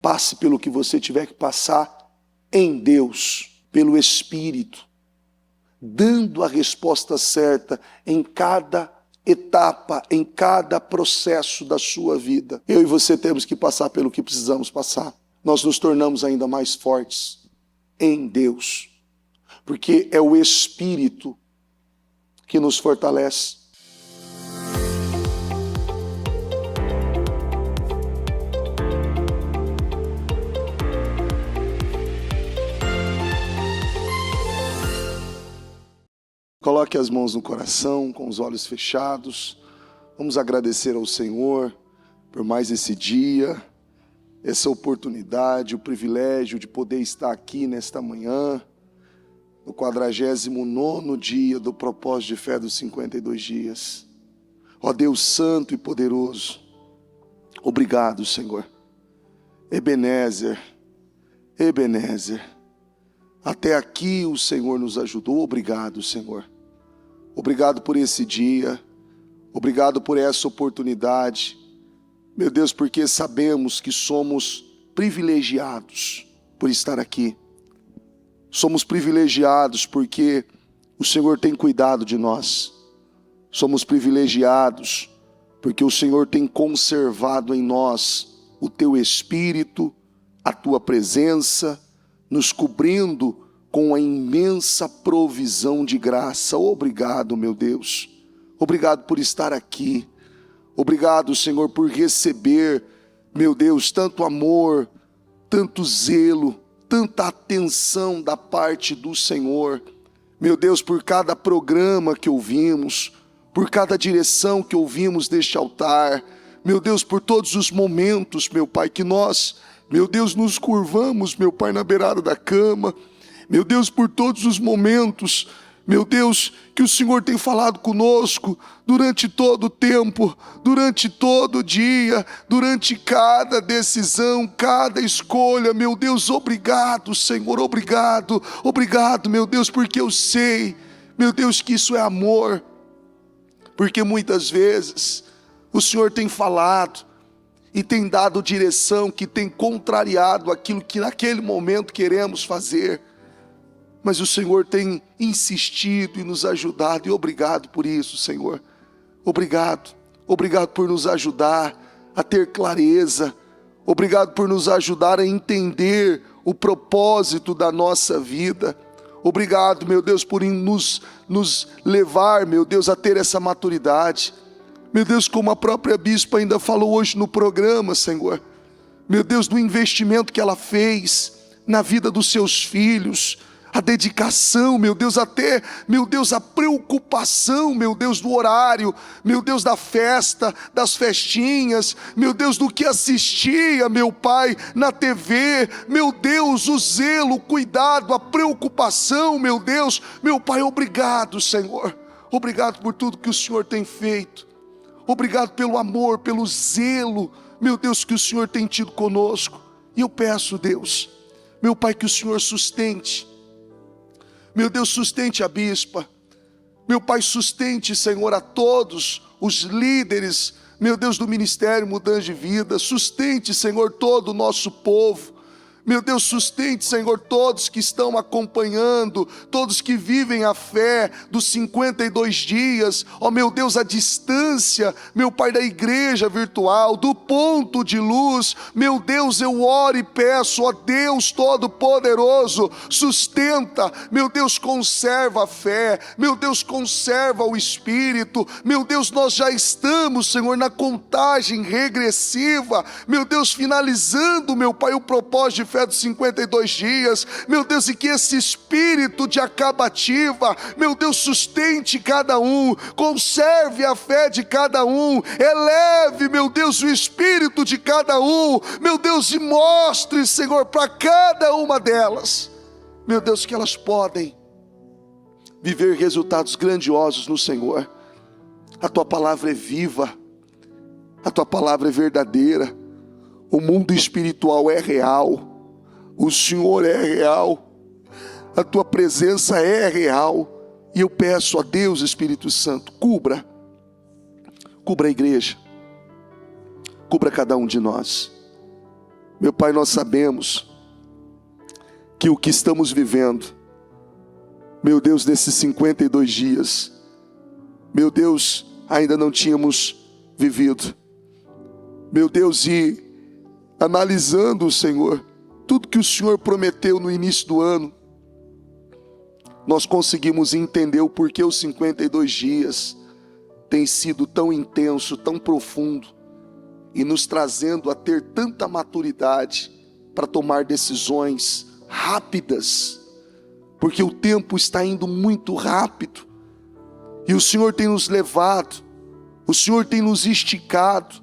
Passe pelo que você tiver que passar em Deus, pelo Espírito, dando a resposta certa em cada etapa, em cada processo da sua vida. Eu e você temos que passar pelo que precisamos passar. Nós nos tornamos ainda mais fortes em Deus, porque é o Espírito que nos fortalece. Coloque as mãos no coração, com os olhos fechados. Vamos agradecer ao Senhor por mais esse dia, essa oportunidade, o privilégio de poder estar aqui nesta manhã, no 49º dia do propósito de fé dos 52 dias. Ó Deus santo e poderoso, obrigado, Senhor. Ebenezer, Ebenezer. Até aqui o Senhor nos ajudou. Obrigado, Senhor. Obrigado por esse dia. Obrigado por essa oportunidade. Meu Deus, porque sabemos que somos privilegiados por estar aqui. Somos privilegiados porque o Senhor tem cuidado de nós. Somos privilegiados porque o Senhor tem conservado em nós o Teu Espírito, a Tua presença, nos cobrindo com a imensa provisão de graça. Obrigado, meu Deus. Obrigado por estar aqui. Obrigado, Senhor, por receber, meu Deus, tanto amor, tanto zelo, tanta atenção da parte do Senhor. Meu Deus, por cada programa que ouvimos, por cada direção que ouvimos deste altar. Meu Deus, por todos os momentos, meu Pai, que nós, meu Deus, nos curvamos, meu Pai, na beirada da cama. Meu Deus, por todos os momentos, meu Deus, que o Senhor tem falado conosco durante todo o tempo, durante todo o dia, durante cada decisão, cada escolha. Meu Deus, obrigado, Senhor, obrigado, obrigado, meu Deus, porque eu sei, meu Deus, que isso é amor. Porque muitas vezes o Senhor tem falado e tem dado direção que tem contrariado aquilo que naquele momento queremos fazer. Mas o Senhor tem insistido e nos ajudado, e obrigado por isso, Senhor. Obrigado, obrigado por nos ajudar a ter clareza. Obrigado por nos ajudar a entender o propósito da nossa vida. Obrigado, meu Deus, por nos levar, meu Deus, a ter essa maturidade. Meu Deus, como a própria bispa ainda falou hoje no programa, Senhor. Meu Deus, do investimento que ela fez na vida dos seus filhos, a dedicação, meu Deus, até, meu Deus, a preocupação, meu Deus, do horário, meu Deus, da festa, das festinhas, meu Deus, do que assistia, meu Pai, na TV, meu Deus, o zelo, o cuidado, a preocupação, meu Deus, meu Pai, obrigado, Senhor, obrigado por tudo que o Senhor tem feito, obrigado pelo amor, pelo zelo, meu Deus, que o Senhor tem tido conosco. E eu peço, Deus, meu Pai, que o Senhor sustente, meu Deus, sustente a bispa, meu Pai, sustente, Senhor, a todos os líderes, meu Deus, do Ministério Mudança de Vida, sustente, Senhor, todo o nosso povo, meu Deus, sustente, Senhor, todos que estão acompanhando, todos que vivem a fé dos 52 dias, ó meu Deus, a distância, meu Pai, da igreja virtual, do ponto de luz, meu Deus, eu oro e peço, ó Deus Todo-Poderoso, sustenta, meu Deus, conserva a fé, meu Deus, conserva o Espírito, meu Deus, nós já estamos, Senhor, na contagem regressiva, meu Deus, finalizando, meu Pai, o propósito de fé dos 52 dias, meu Deus, e que esse espírito de acabativa, meu Deus, sustente cada um, conserve a fé de cada um, eleve, meu Deus, o espírito de cada um, meu Deus, e mostre, Senhor, para cada uma delas, meu Deus, que elas podem viver resultados grandiosos no Senhor. A Tua palavra é viva, a Tua palavra é verdadeira, o mundo espiritual é real, o Senhor é real, a Tua presença é real, e eu peço a Deus, Espírito Santo, cubra a igreja, cubra cada um de nós, Meu Pai, nós sabemos que o que estamos vivendo, meu Deus, nesses 52 dias, meu Deus, ainda não tínhamos vivido. Meu Deus, e analisando, Senhor, tudo que o Senhor prometeu no início do ano, nós conseguimos entender o porquê os 52 dias têm sido tão intenso, tão profundo, e nos trazendo a ter tanta maturidade para tomar decisões rápidas, porque o tempo está indo muito rápido, e o Senhor tem nos levado, o Senhor tem nos esticado,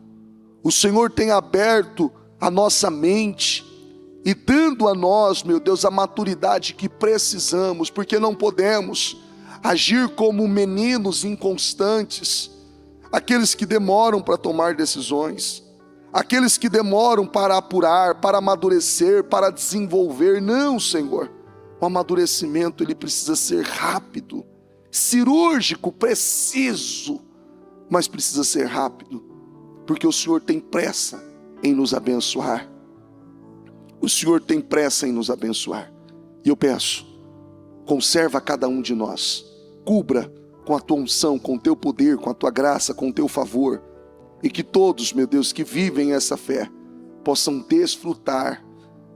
o Senhor tem aberto a nossa mente, e dando a nós, meu Deus, a maturidade que precisamos, porque não podemos agir como meninos inconstantes, aqueles que demoram para tomar decisões, aqueles que demoram para apurar, para amadurecer, para desenvolver. Não, Senhor, o amadurecimento ele precisa ser rápido, cirúrgico, preciso, mas precisa ser rápido, porque o Senhor tem pressa em nos abençoar. O Senhor tem pressa em nos abençoar. E eu peço, conserva cada um de nós, cubra com a tua unção, com o teu poder, com a tua graça, com o teu favor, e que todos, meu Deus, que vivem essa fé, possam desfrutar,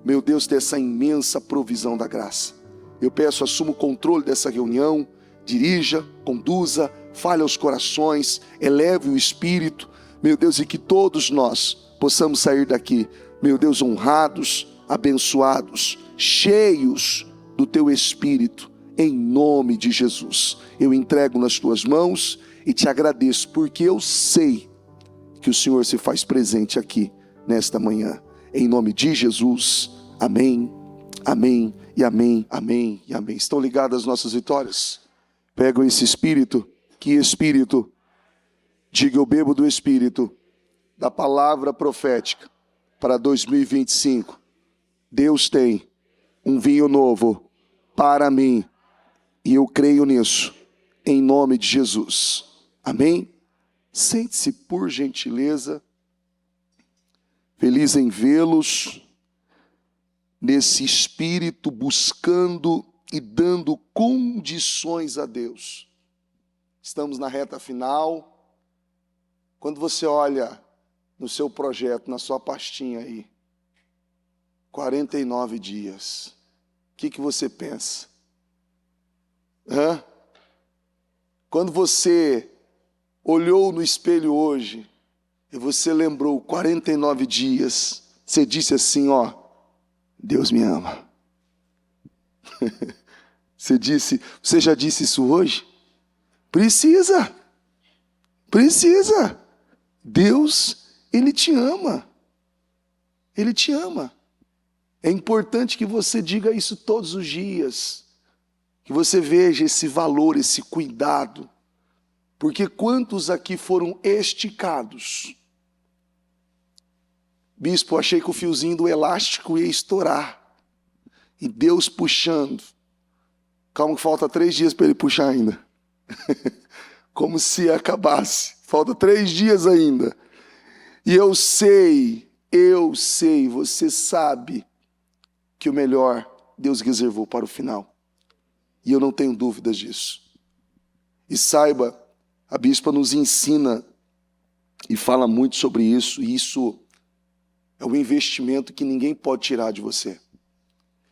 meu Deus, dessa imensa provisão da graça. Eu peço, assuma o controle dessa reunião, dirija, conduza, fale aos corações, eleve o espírito, meu Deus, e que todos nós possamos sair daqui, meu Deus, honrados, abençoados, cheios do teu Espírito, em nome de Jesus. Eu entrego nas tuas mãos e te agradeço, porque eu sei que o Senhor se faz presente aqui, nesta manhã. Em nome de Jesus, amém, amém e amém, amém e amém. Estão ligadas as nossas vitórias? Pegam esse Espírito, que Espírito? Diga, eu bebo do Espírito, da palavra profética, para 2025. Deus tem um vinho novo para mim, e eu creio nisso, em nome de Jesus. Amém? Sente-se por gentileza, feliz em vê-los, nesse espírito, buscando e dando condições a Deus. Estamos na reta final. Quando você olha no seu projeto, na sua pastinha aí, 49 dias, o que você pensa? Quando você olhou no espelho hoje, e você lembrou 49 dias, você disse assim, ó, Deus me ama. Você já disse isso hoje? Precisa. Deus, Ele te ama. Ele te ama. É importante que você diga isso todos os dias, que você veja esse valor, esse cuidado, porque quantos aqui foram esticados? Bispo, achei que o fiozinho do elástico ia estourar, e Deus puxando. Calma que falta 3 dias para Ele puxar ainda, como se acabasse, falta 3 dias ainda, e eu sei, você sabe, que o melhor Deus reservou para o final. E eu não tenho dúvidas disso. E saiba, a bispa nos ensina e fala muito sobre isso, e isso é um investimento que ninguém pode tirar de você.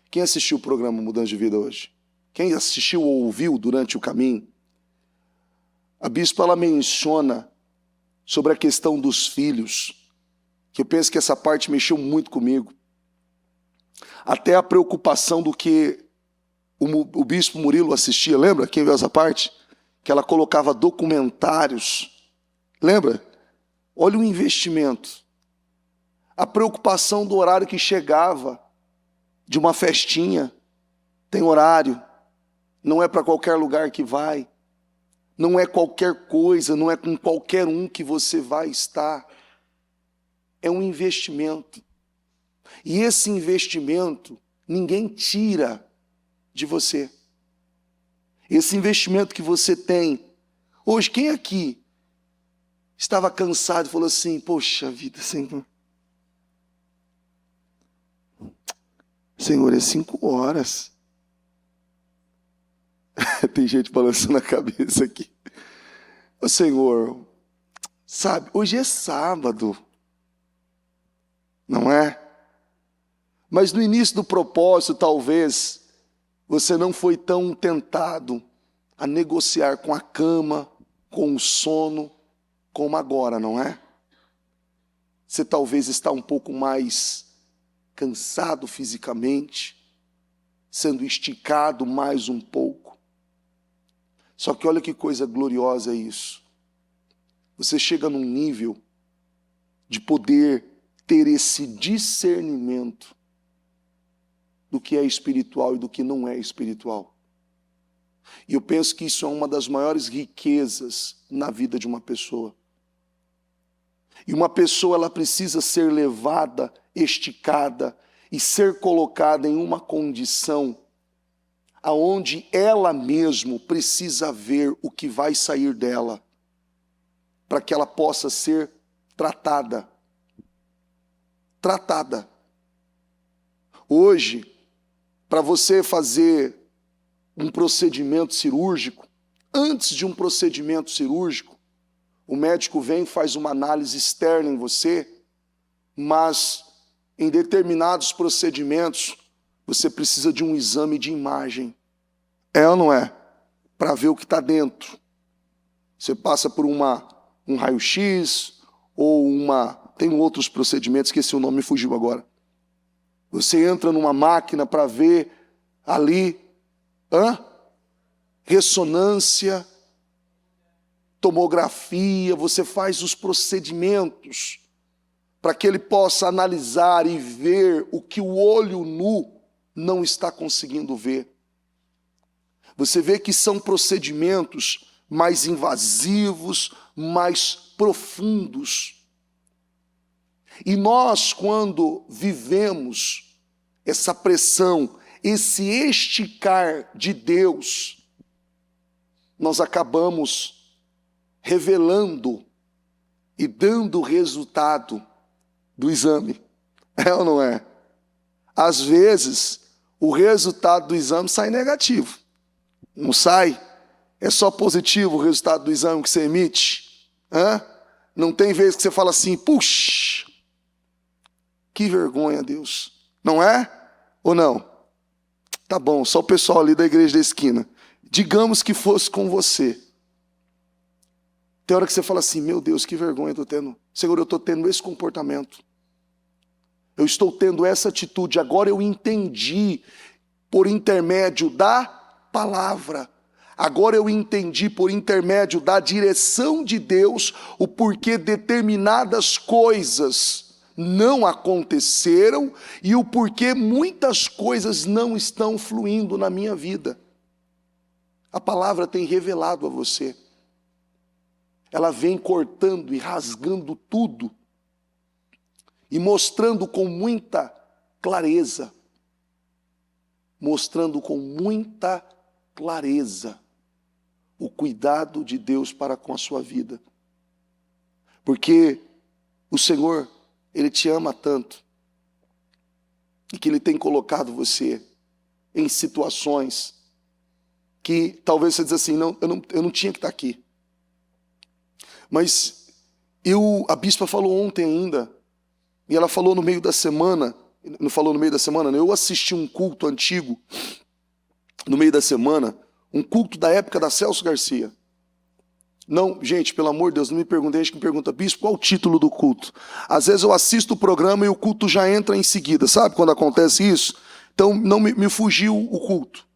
Quem assistiu o programa Mudança de Vida hoje? Quem assistiu ou ouviu durante o caminho? A bispa ela menciona sobre a questão dos filhos, que eu penso que essa parte mexeu muito comigo. Até a preocupação do que o bispo Murilo assistia, lembra? Quem viu essa parte? Que ela colocava documentários, lembra? Olha o investimento. A preocupação do horário que chegava, de uma festinha, tem horário, não é para qualquer lugar que vai, não é qualquer coisa, não é com qualquer um que você vai estar. É um investimento. E esse investimento, ninguém tira de você. Esse investimento que você tem. Hoje, quem aqui estava cansado e falou assim, poxa vida, Senhor, Senhor, é 5 horas. Tem gente balançando a cabeça aqui. Ô Senhor, sabe, hoje é sábado, não é? Mas no início do propósito, talvez, você não foi tão tentado a negociar com a cama, com o sono, como agora, não é? Você talvez está um pouco mais cansado fisicamente, sendo esticado mais um pouco. Só que olha que coisa gloriosa é isso. Você chega num nível de poder ter esse discernimento do que é espiritual e do que não é espiritual. E eu penso que isso é uma das maiores riquezas na vida de uma pessoa. E uma pessoa, ela precisa ser levada, esticada e ser colocada em uma condição aonde ela mesma precisa ver o que vai sair dela, para que ela possa ser tratada. Tratada. Hoje, para você fazer um procedimento cirúrgico, antes de um procedimento cirúrgico, o médico vem e faz uma análise externa em você, mas em determinados procedimentos, você precisa de um exame de imagem. É ou não é? Para ver o que está dentro. Você passa por um raio-x ou tem outros procedimentos, esqueci o nome, me fugiu agora. Você entra numa máquina para ver ali ressonância, tomografia, você faz os procedimentos para que ele possa analisar e ver o que o olho nu não está conseguindo ver. Você vê que são procedimentos mais invasivos, mais profundos. E nós, quando vivemos essa pressão, esse esticar de Deus, nós acabamos revelando e dando o resultado do exame. É ou não é? Às vezes, o resultado do exame sai negativo. Não sai? É só positivo o resultado do exame que você emite? Não tem vez que você fala assim, puxa, que vergonha, Deus. Não é? Ou não? Tá bom, só o pessoal ali da igreja da esquina. Digamos que fosse com você. Tem hora que você fala assim, meu Deus, que vergonha eu estou tendo. Senhor, eu estou tendo esse comportamento. Eu estou tendo essa atitude. Agora eu entendi por intermédio da palavra. Agora eu entendi por intermédio da direção de Deus o porquê determinadas coisas não aconteceram e o porquê muitas coisas não estão fluindo na minha vida. A palavra tem revelado a você. Ela vem cortando e rasgando tudo e mostrando com muita clareza. Mostrando com muita clareza o cuidado de Deus para com a sua vida. Porque o Senhor, Ele te ama tanto e que Ele tem colocado você em situações que talvez você diz assim, não, eu não tinha que estar aqui. Mas a bispa falou ontem ainda, e ela falou no meio da semana, não falou no meio da semana, eu assisti um culto antigo, no meio da semana, um culto da época da Celso Garcia. Não, gente, pelo amor de Deus, não me perguntem, gente que me pergunta, bispo, qual o título do culto? Às vezes eu assisto o programa e o culto já entra em seguida, sabe quando acontece isso? Então não me fugiu o culto.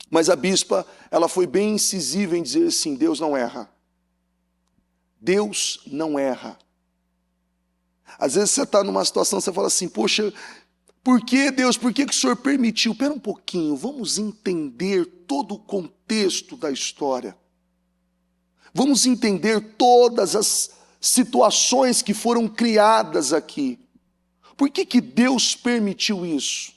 Mas a bispa, ela foi bem incisiva em dizer assim, Deus não erra. Deus não erra. Às vezes você está numa situação, você fala assim, poxa, por que Deus, por que o Senhor permitiu? Espera um pouquinho, vamos entender todo o contexto da história. Vamos entender todas as situações que foram criadas aqui. Por que Deus permitiu isso?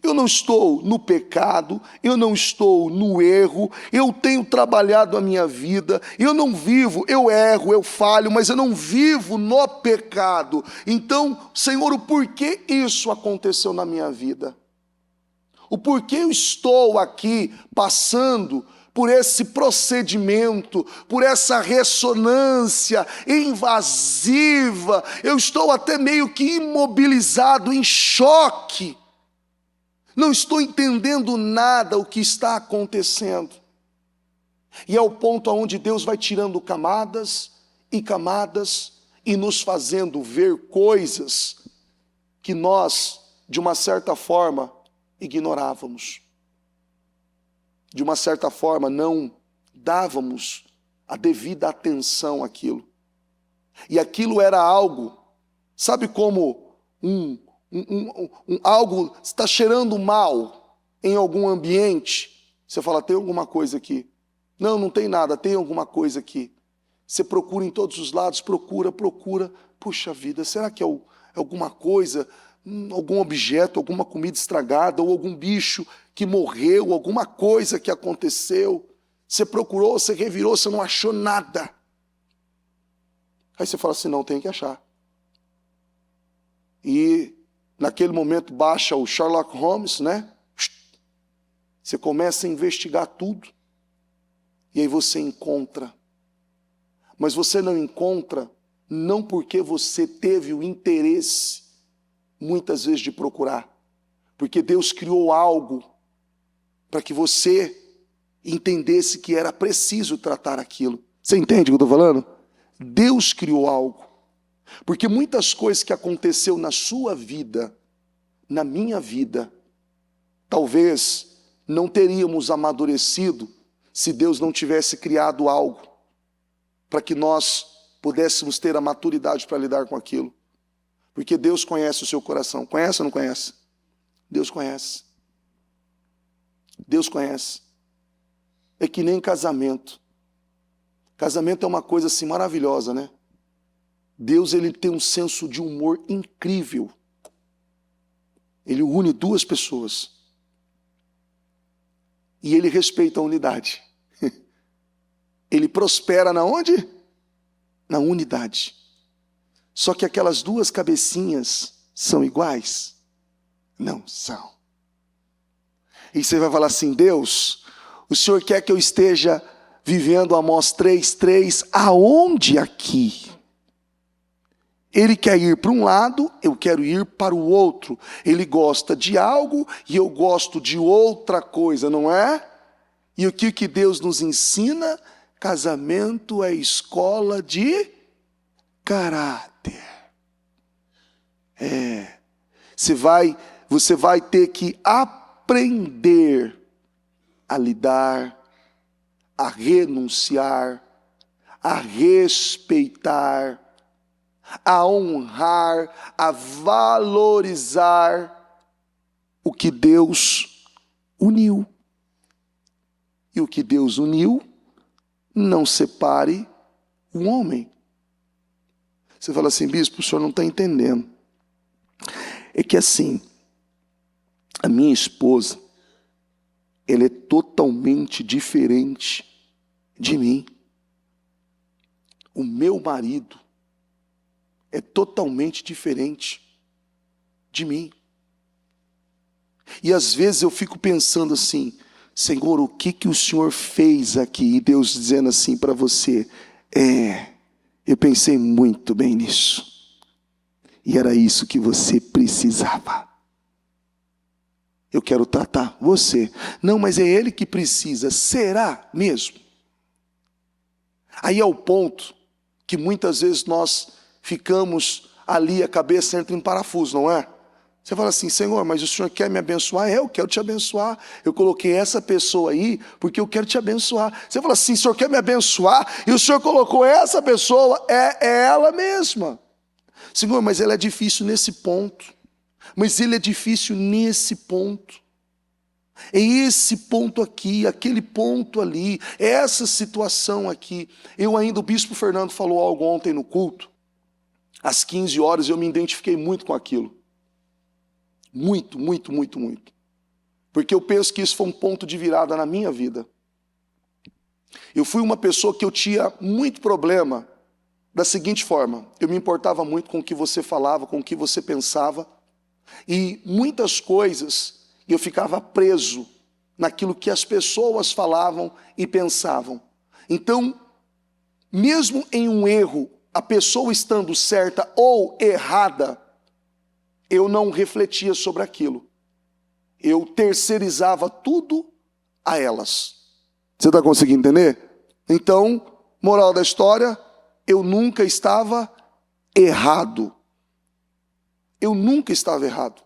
Eu não estou no pecado, eu não estou no erro, eu tenho trabalhado a minha vida, eu não vivo, eu erro, eu falho, mas eu não vivo no pecado. Então, Senhor, o porquê isso aconteceu na minha vida? O porquê eu estou aqui passando por esse procedimento, por essa ressonância invasiva, eu estou até meio que imobilizado, em choque. Não estou entendendo nada o que está acontecendo. E é o ponto onde Deus vai tirando camadas e nos fazendo ver coisas que nós, de uma certa forma, ignorávamos. De uma certa forma, não dávamos a devida atenção àquilo. E aquilo era algo, sabe como algo está cheirando mal em algum ambiente? Você fala, tem alguma coisa aqui. Não, não tem nada, tem alguma coisa aqui. Você procura em todos os lados, procura. Puxa vida, será que é alguma coisa, algum objeto, alguma comida estragada, ou algum bicho que morreu, alguma coisa que aconteceu? Você procurou, você revirou, você não achou nada. Aí você fala assim, não, tem que achar. E naquele momento baixa o Sherlock Holmes, né? Você começa a investigar tudo. E aí você encontra. Mas você não encontra, não porque você teve o interesse, muitas vezes, de procurar. Porque Deus criou algo para que você entendesse que era preciso tratar aquilo. Você entende o que eu estou falando? Deus criou algo. Porque muitas coisas que aconteceu na sua vida, na minha vida, talvez não teríamos amadurecido se Deus não tivesse criado algo para que nós pudéssemos ter a maturidade para lidar com aquilo. Porque Deus conhece o seu coração. Conhece ou não conhece? Deus conhece. Deus conhece. É que nem casamento. Casamento é uma coisa assim maravilhosa, né? Deus, ele tem um senso de humor incrível. Ele une duas pessoas. E ele respeita a unidade. Ele prospera na onde? Na unidade. Só que aquelas duas cabecinhas são iguais? Não são. E você vai falar assim, Deus, o Senhor quer que eu esteja vivendo Amós 3:3, aonde aqui? Ele quer ir para um lado, eu quero ir para o outro. Ele gosta de algo e eu gosto de outra coisa, não é? E o que Deus nos ensina? Casamento é escola de caráter. Você vai ter que aprender a lidar, a renunciar, a respeitar, a honrar, a valorizar o que Deus uniu. E o que Deus uniu, não separe o homem. Você fala assim, bispo, o senhor não está entendendo. É que assim, a minha esposa, ela é totalmente diferente de mim. O meu marido é totalmente diferente de mim. E às vezes eu fico pensando assim, Senhor, o que o Senhor fez aqui? E Deus dizendo assim para você, eu pensei muito bem nisso. E era isso que você precisava. Eu quero tratar você. Não, mas é ele que precisa. Será mesmo? Aí é o ponto que muitas vezes nós ficamos ali, a cabeça entra em parafuso, não é? Você fala assim, Senhor, mas o Senhor quer me abençoar? Eu quero te abençoar. Eu coloquei essa pessoa aí porque eu quero te abençoar. Você fala assim, o Senhor quer me abençoar? E o Senhor colocou essa pessoa, é ela mesma. Senhor, mas ela é difícil nesse ponto. Mas ele é difícil nesse ponto. É esse ponto aqui, aquele ponto ali, essa situação aqui. O bispo Fernando falou algo ontem no culto, às 15 horas, eu me identifiquei muito com aquilo. Muito. porque eu penso que isso foi um ponto de virada na minha vida. Eu fui uma pessoa que eu tinha muito problema da seguinte forma: eu me importava muito com o que você falava, com o que você pensava, e muitas coisas eu ficava preso naquilo que as pessoas falavam e pensavam. Então, mesmo em um erro, a pessoa estando certa ou errada, eu não refletia sobre aquilo. Eu terceirizava tudo a elas. Você está conseguindo entender? Então, moral da história, eu nunca estava errado. Eu nunca estava errado.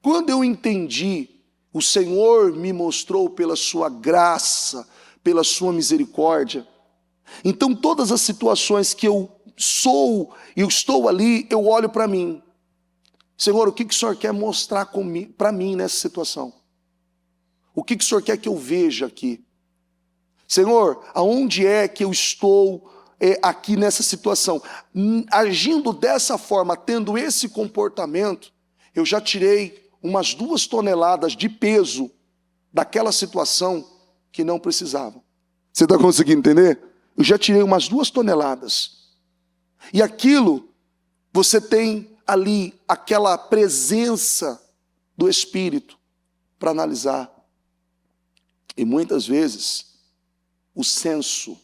Quando eu entendi, o Senhor me mostrou pela sua graça, pela sua misericórdia. Então todas as situações que eu estou ali, eu olho para mim. Senhor, o que o Senhor quer mostrar para mim nessa situação? O que o Senhor quer que eu veja aqui? Senhor, aonde é que eu estou aqui nessa situação? Agindo dessa forma, tendo esse comportamento, eu já tirei umas 2 toneladas de peso daquela situação que não precisava. Você está conseguindo entender? Eu já tirei umas 2 toneladas. E aquilo, você tem ali aquela presença do Espírito para analisar. E muitas vezes, o senso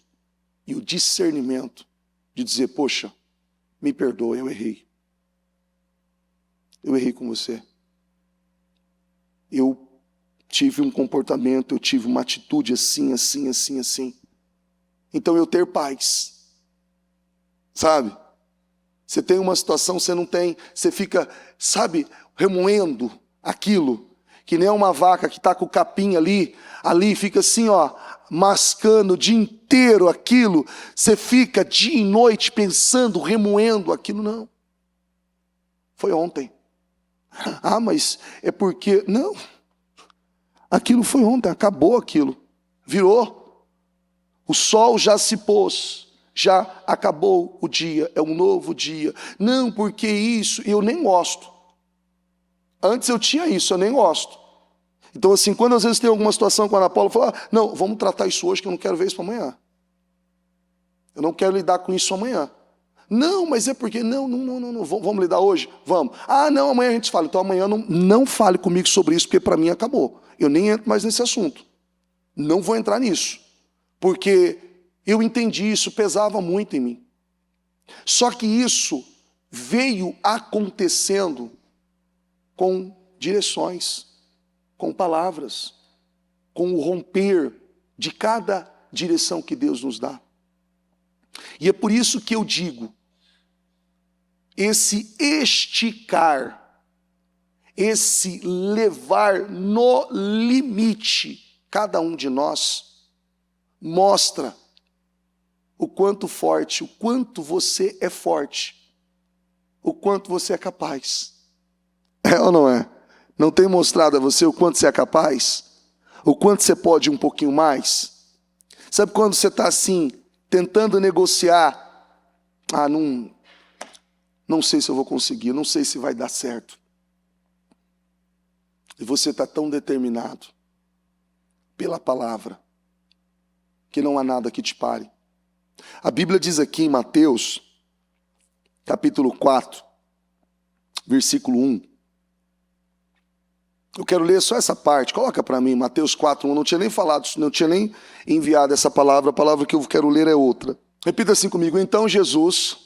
e o discernimento de dizer, poxa, me perdoa, eu errei. Eu errei com você. Eu tive um comportamento, eu tive uma atitude assim, assim, assim, assim. Então eu ter paz. Sabe? Você tem uma situação, você não tem, você fica, sabe, remoendo aquilo, que nem uma vaca que está com o capim ali fica assim, ó, mascando o dia inteiro aquilo, você fica dia e noite pensando, remoendo aquilo, não. Foi ontem. Ah, mas é porque, não, aquilo foi ontem, acabou aquilo, virou, o sol já se pôs, já acabou o dia, é um novo dia. Não, porque isso, eu nem gosto. Antes eu tinha isso, eu nem gosto. Então assim, quando às vezes tem alguma situação com a Ana Paula, eu falo, não, vamos tratar isso hoje que eu não quero ver isso para amanhã. Eu não quero lidar com isso amanhã. Não, mas é porque, não, vamos lidar hoje? Vamos. Ah, não, amanhã a gente fala. Então amanhã não fale comigo sobre isso, porque para mim acabou. Eu nem entro mais nesse assunto. Não vou entrar nisso. Porque eu entendi isso, pesava muito em mim. Só que isso veio acontecendo com direções, com palavras, com o romper de cada direção que Deus nos dá. E é por isso que eu digo, esse esticar, esse levar no limite, cada um de nós, mostra o quanto forte, o quanto você é forte, o quanto você é capaz. É ou não é? Não tem mostrado a você o quanto você é capaz? O quanto você pode um pouquinho mais? Sabe quando você está assim, tentando negociar? Ah, não sei se eu vou conseguir, não sei se vai dar certo. E você está tão determinado pela palavra, que não há nada que te pare. A Bíblia diz aqui em Mateus, capítulo 4, versículo 1. Eu quero ler só essa parte, coloca para mim, Mateus 4, 1. Não tinha nem falado, não tinha nem enviado essa palavra, a palavra que eu quero ler é outra. Repita assim comigo. Então Jesus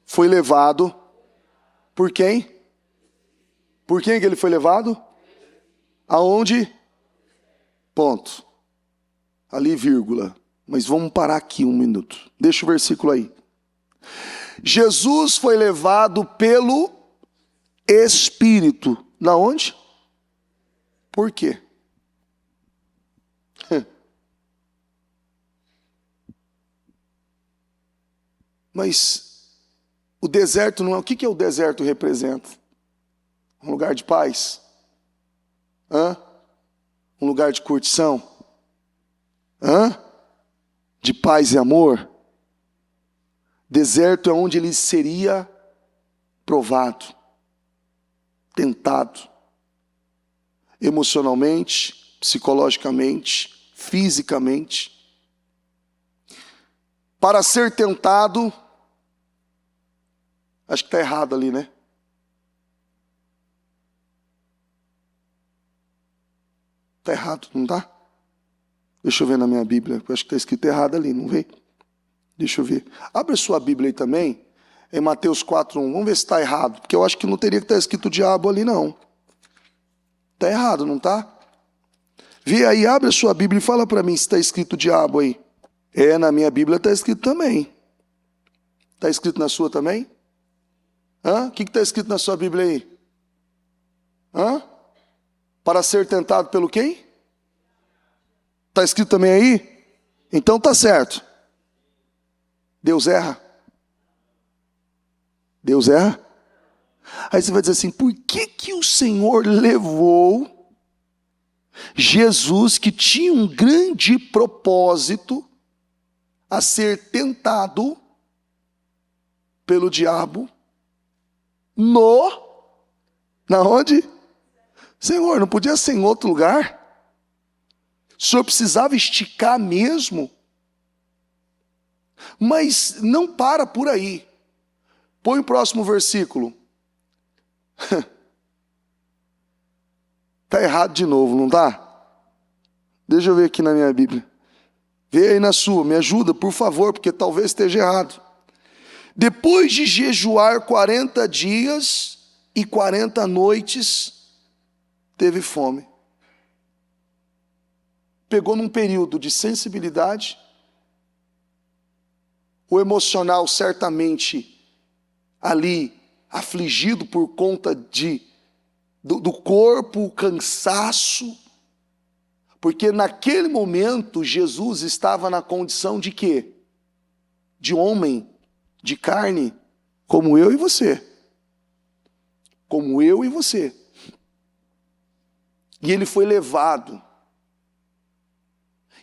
foi levado por quem? Por quem que ele foi levado? Aonde? Ponto. Ali, vírgula. Mas vamos parar aqui um minuto. Deixa o versículo aí. Jesus foi levado pelo Espírito. Na onde? Por quê? Mas o deserto não é... O que o deserto representa? Um lugar de paz? Um lugar de curtição? De paz e amor? Deserto é onde ele seria provado, tentado. emocionalmente, psicologicamente, fisicamente. Para ser tentado, acho que está errado ali, né? Está errado, não está? Deixa eu ver na minha Bíblia, acho que está escrito errado ali, não vê? Deixa eu ver. Abre a sua Bíblia aí também, em Mateus 4:1. Vamos ver se está errado, porque eu acho que não teria que estar escrito diabo ali, não. Está errado, não está? Vê aí, abre a sua Bíblia e fala para mim se está escrito diabo aí. Na minha Bíblia está escrito também. Está escrito na sua também? O que está escrito na sua Bíblia aí? Para ser tentado pelo quem? Está escrito também aí? Então está certo. Deus erra? Deus erra? Aí você vai dizer assim, por que o Senhor levou Jesus, que tinha um grande propósito, a ser tentado pelo diabo, na onde? Senhor, não podia ser em outro lugar? O Senhor precisava esticar mesmo? Mas não para por aí. Põe o próximo versículo. Está errado de novo, não está? Deixa eu ver aqui na minha Bíblia. Vê aí na sua, me ajuda, por favor, porque talvez esteja errado. Depois de jejuar 40 dias e 40 noites, teve fome. Pegou num período de sensibilidade, o emocional certamente ali afligido por conta do corpo, o cansaço, porque naquele momento Jesus estava na condição de quê? De homem, de carne, como eu e você. Como eu e você. E ele foi levado.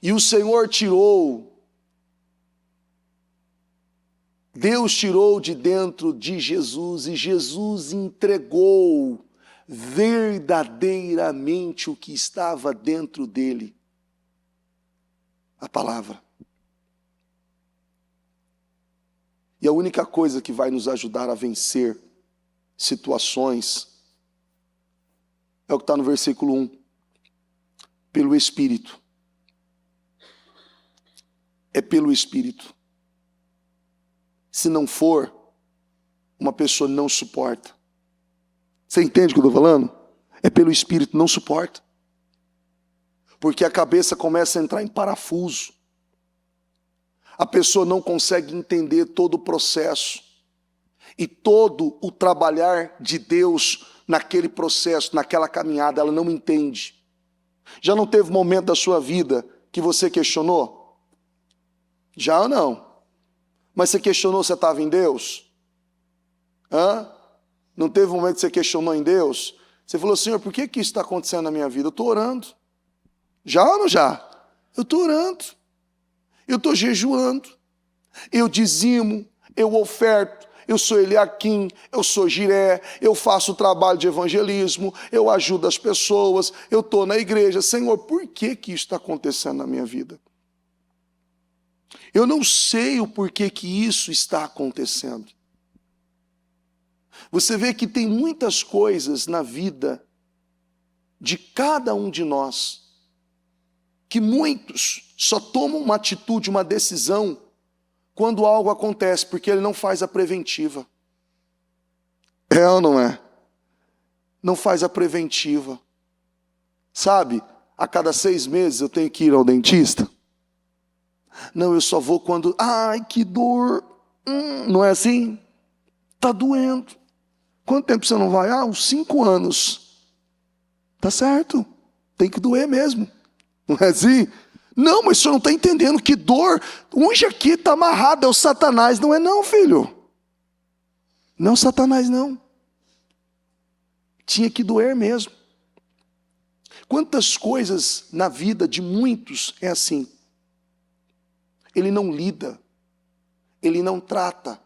E o Senhor Deus tirou de dentro de Jesus, e Jesus entregou verdadeiramente o que estava dentro dele. A palavra. E a única coisa que vai nos ajudar a vencer situações é o que está no versículo 1. Pelo Espírito. É pelo Espírito. Se não for, uma pessoa não suporta. Você entende o que eu estou falando? É pelo Espírito, não suporta. Porque a cabeça começa a entrar em parafuso. A pessoa não consegue entender todo o processo. E todo o trabalhar de Deus naquele processo, naquela caminhada, ela não entende. Já não teve momento da sua vida que você questionou? Já ou não? Mas você questionou se estava em Deus? Não teve um momento que você questionou em Deus? Você falou, Senhor, por que isso está acontecendo na minha vida? Eu estou orando. Já ou não já? Eu estou orando. Eu estou jejuando. Eu dizimo, eu oferto. Eu sou Eliaquim, eu sou Jiré, eu faço o trabalho de evangelismo, eu ajudo as pessoas, eu estou na igreja. Senhor, por que isso está acontecendo na minha vida? Eu não sei o porquê que isso está acontecendo. Você vê que tem muitas coisas na vida de cada um de nós, que muitos só tomam uma atitude, uma decisão, quando algo acontece, porque ele não faz a preventiva. É ou não é? Não faz a preventiva. Sabe, a cada 6 meses eu tenho que ir ao dentista. Não, eu só vou quando... Ai, que dor! Não é assim? Está doendo. Quanto tempo você não vai? Uns 5 anos. Tá certo. Tem que doer mesmo. Não é assim? Não, mas o senhor não está entendendo que dor... Hoje aqui está amarrado, é o Satanás. Não é não, filho. Não é o Satanás, não. Tinha que doer mesmo. Quantas coisas na vida de muitos é assim. Ele não lida, ele não trata.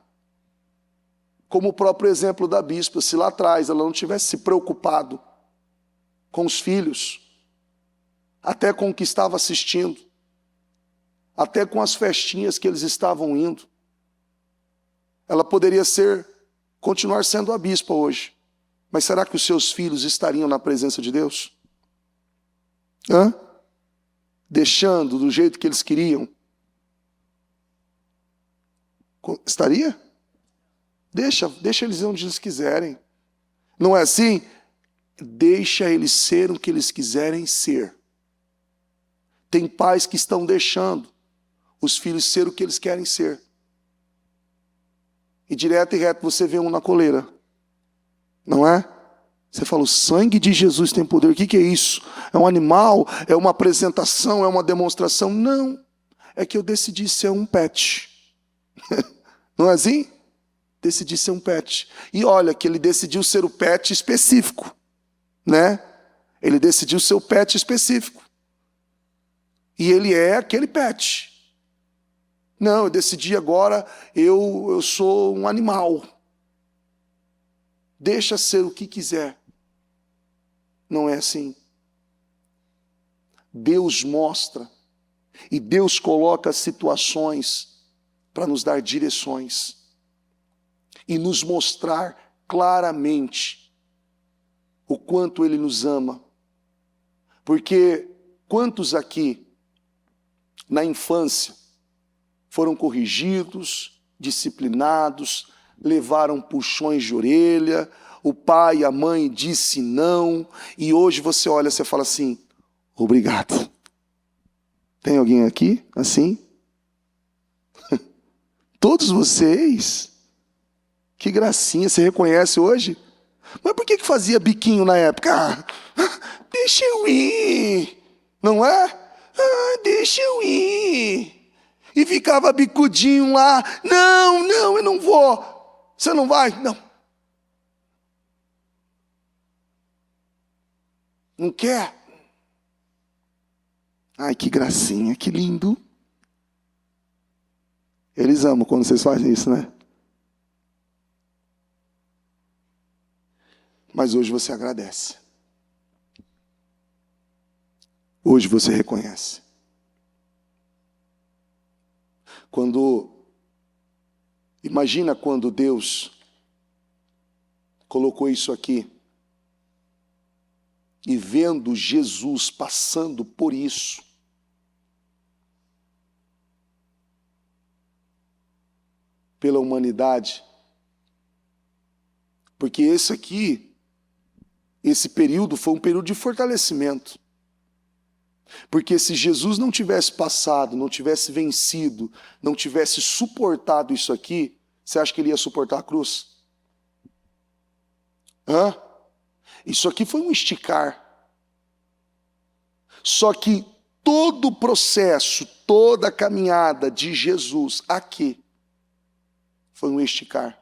Como o próprio exemplo da bispa, se lá atrás ela não tivesse se preocupado com os filhos, até com o que estava assistindo, até com as festinhas que eles estavam indo. Ela poderia continuar sendo a bispa hoje, mas será que os seus filhos estariam na presença de Deus? Deixando do jeito que eles queriam? Estaria? Deixa eles ir onde eles quiserem. Não é assim? Deixa eles ser o que eles quiserem ser. Tem pais que estão deixando os filhos ser o que eles querem ser. E direto e reto você vê um na coleira. Não é? Você fala, o sangue de Jesus tem poder. O que é isso? É um animal? É uma apresentação? É uma demonstração? Não. É que eu decidi ser um pet. Não é assim? Decidi ser um pet. E olha que ele decidiu ser o pet específico. Né? Ele decidiu ser o pet específico. E ele é aquele pet. Não, eu decidi agora, eu sou um animal. Deixa ser o que quiser. Não é assim. Deus mostra e Deus coloca situações para nos dar direções e nos mostrar claramente o quanto Ele nos ama. Porque quantos aqui, na infância, foram corrigidos, disciplinados, levaram puxões de orelha, o pai e a mãe disse não, e hoje você olha, você fala assim, obrigado. Tem alguém aqui assim? Todos vocês? Que gracinha, você reconhece hoje? Mas por que fazia biquinho na época? Deixa eu ir, não é? Deixa eu ir. E ficava bicudinho lá, não, eu não vou. Você não vai? Não. Não quer? Ai, que gracinha, que lindo. Eles amam quando vocês fazem isso, né? Mas hoje você agradece. Hoje você reconhece. Imagina quando Deus colocou isso aqui e vendo Jesus passando por isso, pela humanidade, porque esse período foi um período de fortalecimento. Porque se Jesus não tivesse passado, não tivesse vencido, não tivesse suportado isso aqui, você acha que ele ia suportar a cruz? Isso aqui foi um esticar. Só que todo o processo, toda a caminhada de Jesus aqui foi um esticar.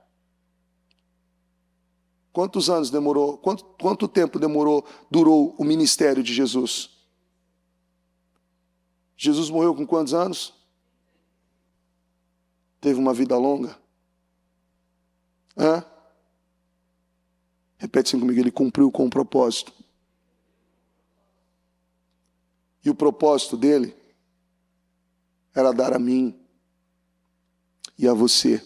Quantos anos demorou? Quanto tempo durou o ministério de Jesus? Jesus morreu com quantos anos? Teve uma vida longa? Repete assim comigo, ele cumpriu com o propósito. E o propósito dele era dar a mim e a você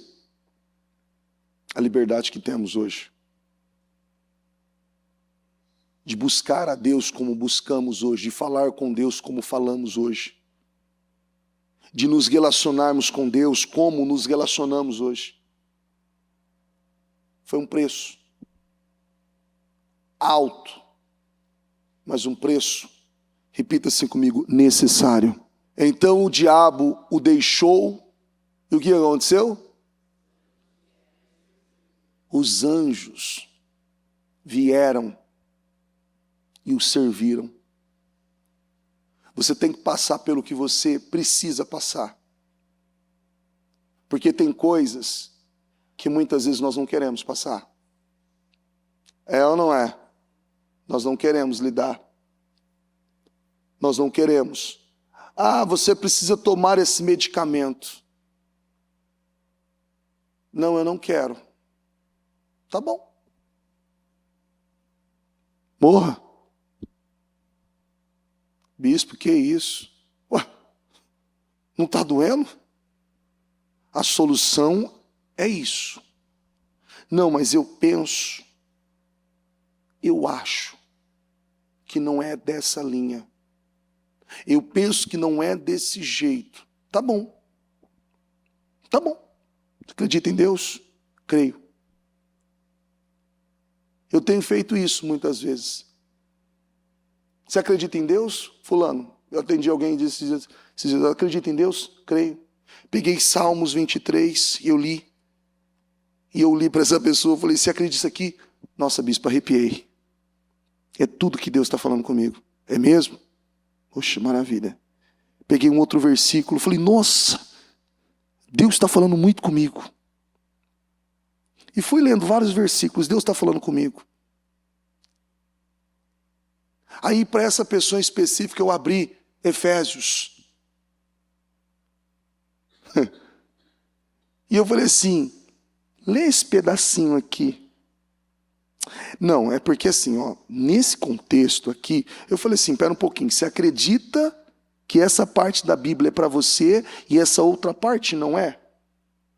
a liberdade que temos hoje. De buscar a Deus como buscamos hoje, de falar com Deus como falamos hoje. De nos relacionarmos com Deus como nos relacionamos hoje. Foi um preço alto, mas um preço, repita assim comigo, necessário. Então o diabo o deixou, e o que aconteceu? Os anjos vieram e o serviram. Você tem que passar pelo que você precisa passar. Porque tem coisas que muitas vezes nós não queremos passar. É ou não é? Nós não queremos lidar. Nós não queremos. Você precisa tomar esse medicamento. Não, eu não quero. Tá bom. Morra. Bispo, que isso? Ué, não está doendo? A solução é isso. Não, mas eu penso, eu acho que não é dessa linha. Eu penso que não é desse jeito. Tá bom. Tá bom. Você acredita em Deus? Creio. Eu tenho feito isso muitas vezes. Você acredita em Deus? Fulano. Eu atendi alguém e disse, acredita em Deus? Creio. Peguei Salmos 23 e eu li. E eu li para essa pessoa, falei, você acredita nisso aqui? Nossa, bispo, arrepiei. É tudo que Deus está falando comigo. É mesmo? Oxe, maravilha. Peguei um outro versículo, falei, nossa, Deus está falando muito comigo. E fui lendo vários versículos, Deus está falando comigo. Aí, para essa pessoa específica, eu abri Efésios. E eu falei assim, lê esse pedacinho aqui. Não, é porque assim, ó, nesse contexto aqui, eu falei assim, espera um pouquinho, você acredita que essa parte da Bíblia é para você e essa outra parte não é?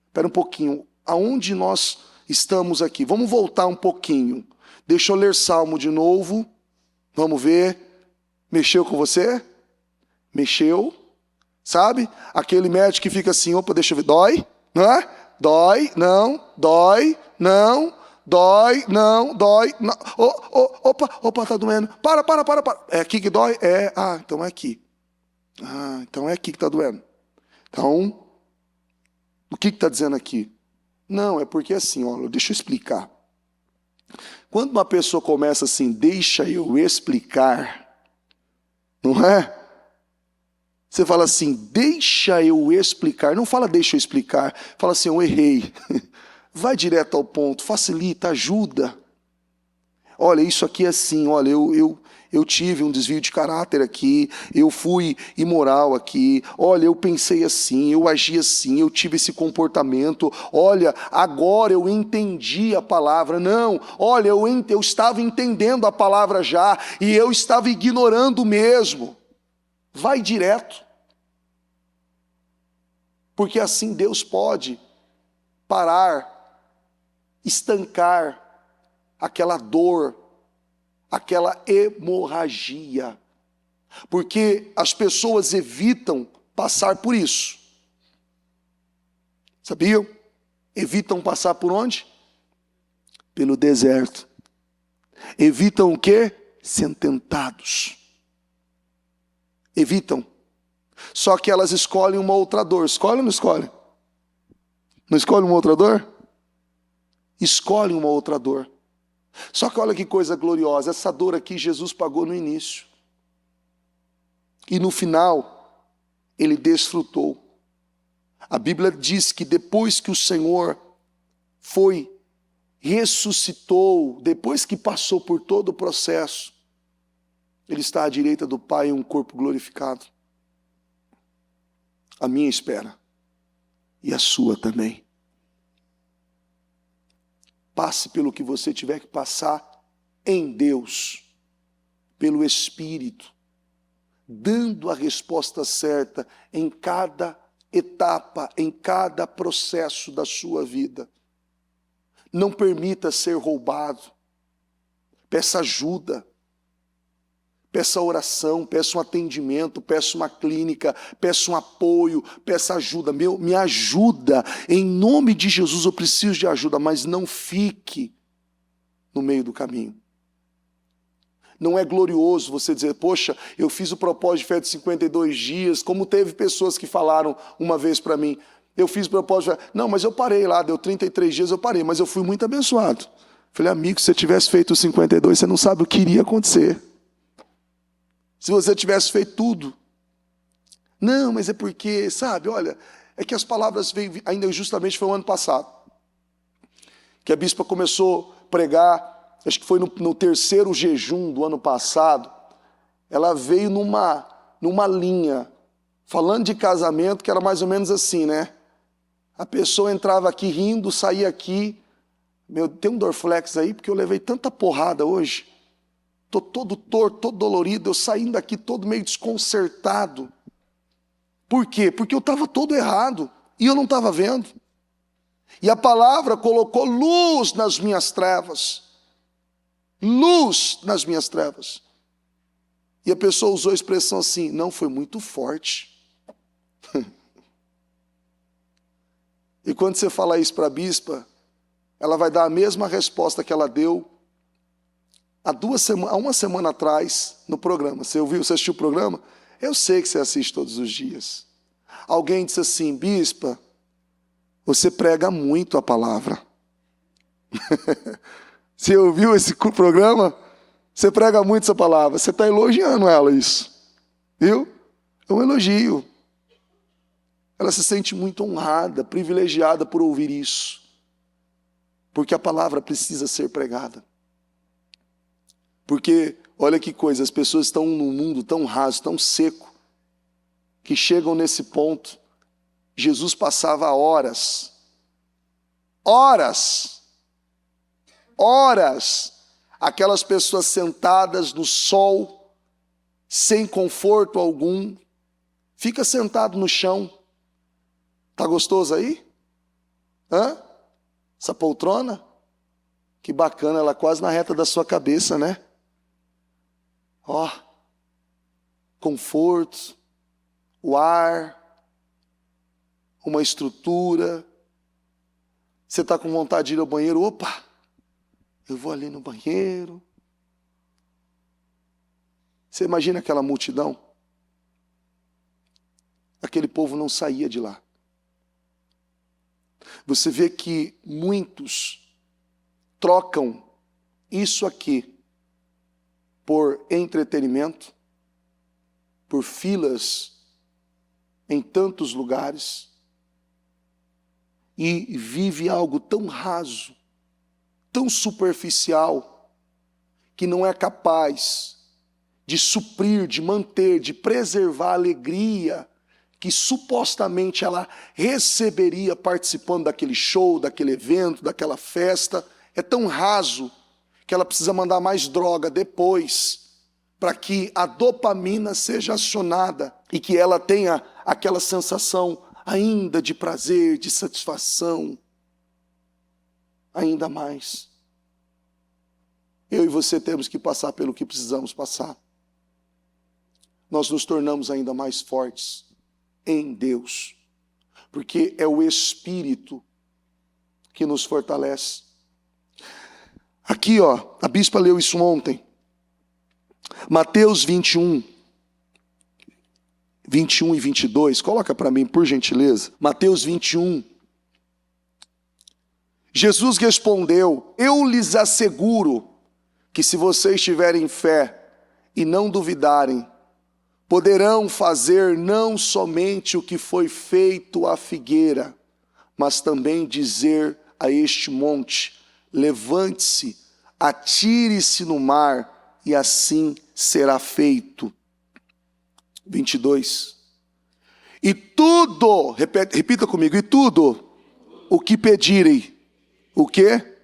Espera um pouquinho, aonde nós estamos aqui? Vamos voltar um pouquinho. Deixa eu ler Salmo de novo, vamos ver. Mexeu com você? Mexeu, sabe? Aquele médico que fica assim, opa, deixa eu ver, dói, não é? Dói, não, dói, não. Dói, não, dói, não. Opa, tá doendo. Para. É aqui que dói? Então é aqui. Então é aqui que tá doendo. Então, o que está dizendo aqui? Não, é porque assim, ó, deixa eu explicar. Quando uma pessoa começa assim, deixa eu explicar, não é? Você fala assim, deixa eu explicar. Não fala deixa eu explicar. Fala assim, eu errei. Vai direto ao ponto, facilita, ajuda. Olha, isso aqui é assim, olha, eu tive um desvio de caráter aqui, eu fui imoral aqui, olha, eu pensei assim, eu agi assim, eu tive esse comportamento, olha, agora eu entendi a palavra. Não, olha, eu estava entendendo a palavra já, e eu estava ignorando mesmo. Vai direto. Porque assim Deus pode parar, estancar aquela dor, aquela hemorragia. Porque as pessoas evitam passar por isso. Sabiam? Evitam passar por onde? Pelo deserto. Evitam o quê? Sendo tentados. Evitam. Só que elas escolhem uma outra dor. Escolhe ou não escolhe? Não escolhe uma outra dor? Escolhe uma outra dor. Só que olha que coisa gloriosa, essa dor aqui Jesus pagou no início. E no final, ele desfrutou. A Bíblia diz que depois que o Senhor ressuscitou, depois que passou por todo o processo, ele está à direita do Pai em um corpo glorificado. A minha espera e a sua também. Passe pelo que você tiver que passar em Deus, pelo Espírito, dando a resposta certa em cada etapa, em cada processo da sua vida. Não permita ser roubado. Peça ajuda. Peça oração, peça um atendimento, peça uma clínica, peça um apoio, peça ajuda. Me ajuda, em nome de Jesus eu preciso de ajuda, mas não fique no meio do caminho. Não é glorioso você dizer, poxa, eu fiz o propósito de fé de 52 dias, como teve pessoas que falaram uma vez para mim, eu fiz o propósito de fé, não, mas eu parei lá, deu 33 dias, eu parei, mas eu fui muito abençoado. Falei, amigo, se você tivesse feito os 52, você não sabe o que iria acontecer. Se você tivesse feito tudo. Não, mas é porque, sabe, olha, é que as palavras veio, ainda justamente foi o ano passado, que a bispa começou a pregar, acho que foi no terceiro jejum do ano passado, ela veio numa linha, falando de casamento, que era mais ou menos assim, né? A pessoa entrava aqui rindo, saía aqui, tem um Dorflex aí, porque eu levei tanta porrada hoje. estou todo torto, todo dolorido, eu saindo daqui todo meio desconcertado. Por quê? Porque eu estava todo errado e eu não estava vendo. E a palavra colocou luz nas minhas trevas. Luz nas minhas trevas. E a pessoa usou a expressão assim, não, foi muito forte. E quando você fala isso para a bispa, ela vai dar a mesma resposta que ela deu há uma semana atrás no programa. Você ouviu, você assistiu o programa? Eu sei que você assiste todos os dias. Alguém disse assim, bispa, você prega muito a palavra. Você ouviu esse programa? Você prega muito essa palavra. Você está elogiando ela isso. Viu? É um elogio. Ela se sente muito honrada, privilegiada por ouvir isso. Porque a palavra precisa ser pregada. Porque, olha que coisa, as pessoas estão num mundo tão raso, tão seco, que chegam nesse ponto. Jesus passava horas, aquelas pessoas sentadas no sol, sem conforto algum, fica sentado no chão. Tá gostoso aí? Hã? Essa poltrona? Que bacana, ela quase na reta da sua cabeça, né? Ó, conforto, o ar, uma estrutura. Você está com vontade de ir ao banheiro? Opa, eu vou ali no banheiro. Você imagina aquela multidão? Aquele povo não saía de lá. Você vê que muitos trocam isso aqui por entretenimento, por filas em tantos lugares, e vive algo tão raso, tão superficial, que não é capaz de suprir, de manter, de preservar a alegria que supostamente ela receberia participando daquele show, daquele evento, daquela festa. É tão raso que ela precisa mandar mais droga depois, para que a dopamina seja acionada e que ela tenha aquela sensação ainda de prazer, de satisfação, ainda mais. Eu e você temos que passar pelo que precisamos passar. Nós nos tornamos ainda mais fortes em Deus, porque é o Espírito que nos fortalece. Aqui, ó, a bispa leu isso ontem. Mateus 21 e 22, coloca para mim, por gentileza. Mateus 21. Jesus respondeu, eu lhes asseguro que se vocês tiverem fé e não duvidarem, poderão fazer não somente o que foi feito à figueira, mas também dizer a este monte, levante-se, atire-se no mar, e assim será feito. 22. E tudo, repita comigo, e tudo o que pedirem, o quê?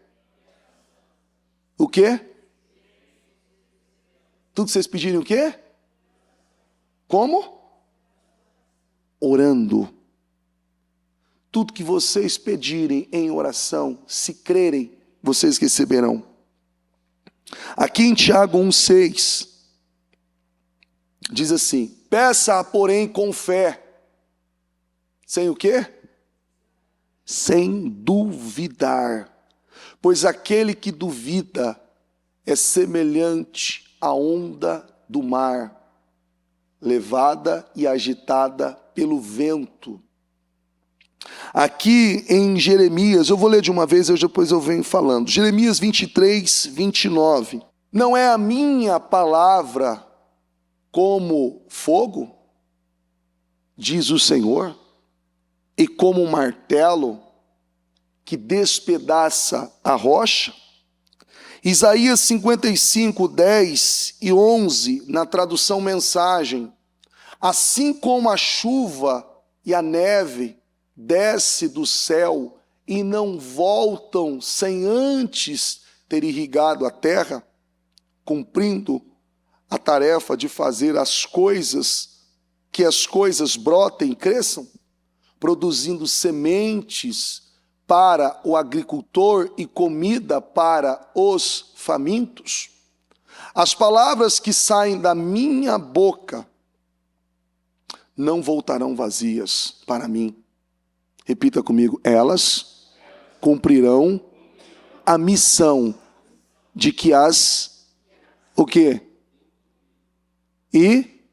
O quê? Tudo vocês pedirem o quê? Como? Orando. Tudo que vocês pedirem em oração, se crerem, vocês receberão. Aqui em Tiago 1,6, diz assim, peça, porém, com fé. Sem o quê? Sem duvidar. Pois aquele que duvida é semelhante à onda do mar, levada e agitada pelo vento. Aqui em Jeremias, eu vou ler de uma vez, depois eu venho falando. Jeremias 23, 29. Não é a minha palavra como fogo, diz o Senhor, e como um martelo que despedaça a rocha? Isaías 55, 10 e 11, na tradução mensagem. Assim como a chuva e a neve desce do céu e não voltam sem antes ter irrigado a terra, cumprindo a tarefa de fazer que as coisas brotem e cresçam, produzindo sementes para o agricultor e comida para os famintos? As palavras que saem da minha boca não voltarão vazias para mim. Repita comigo, elas cumprirão a missão de que o quê? E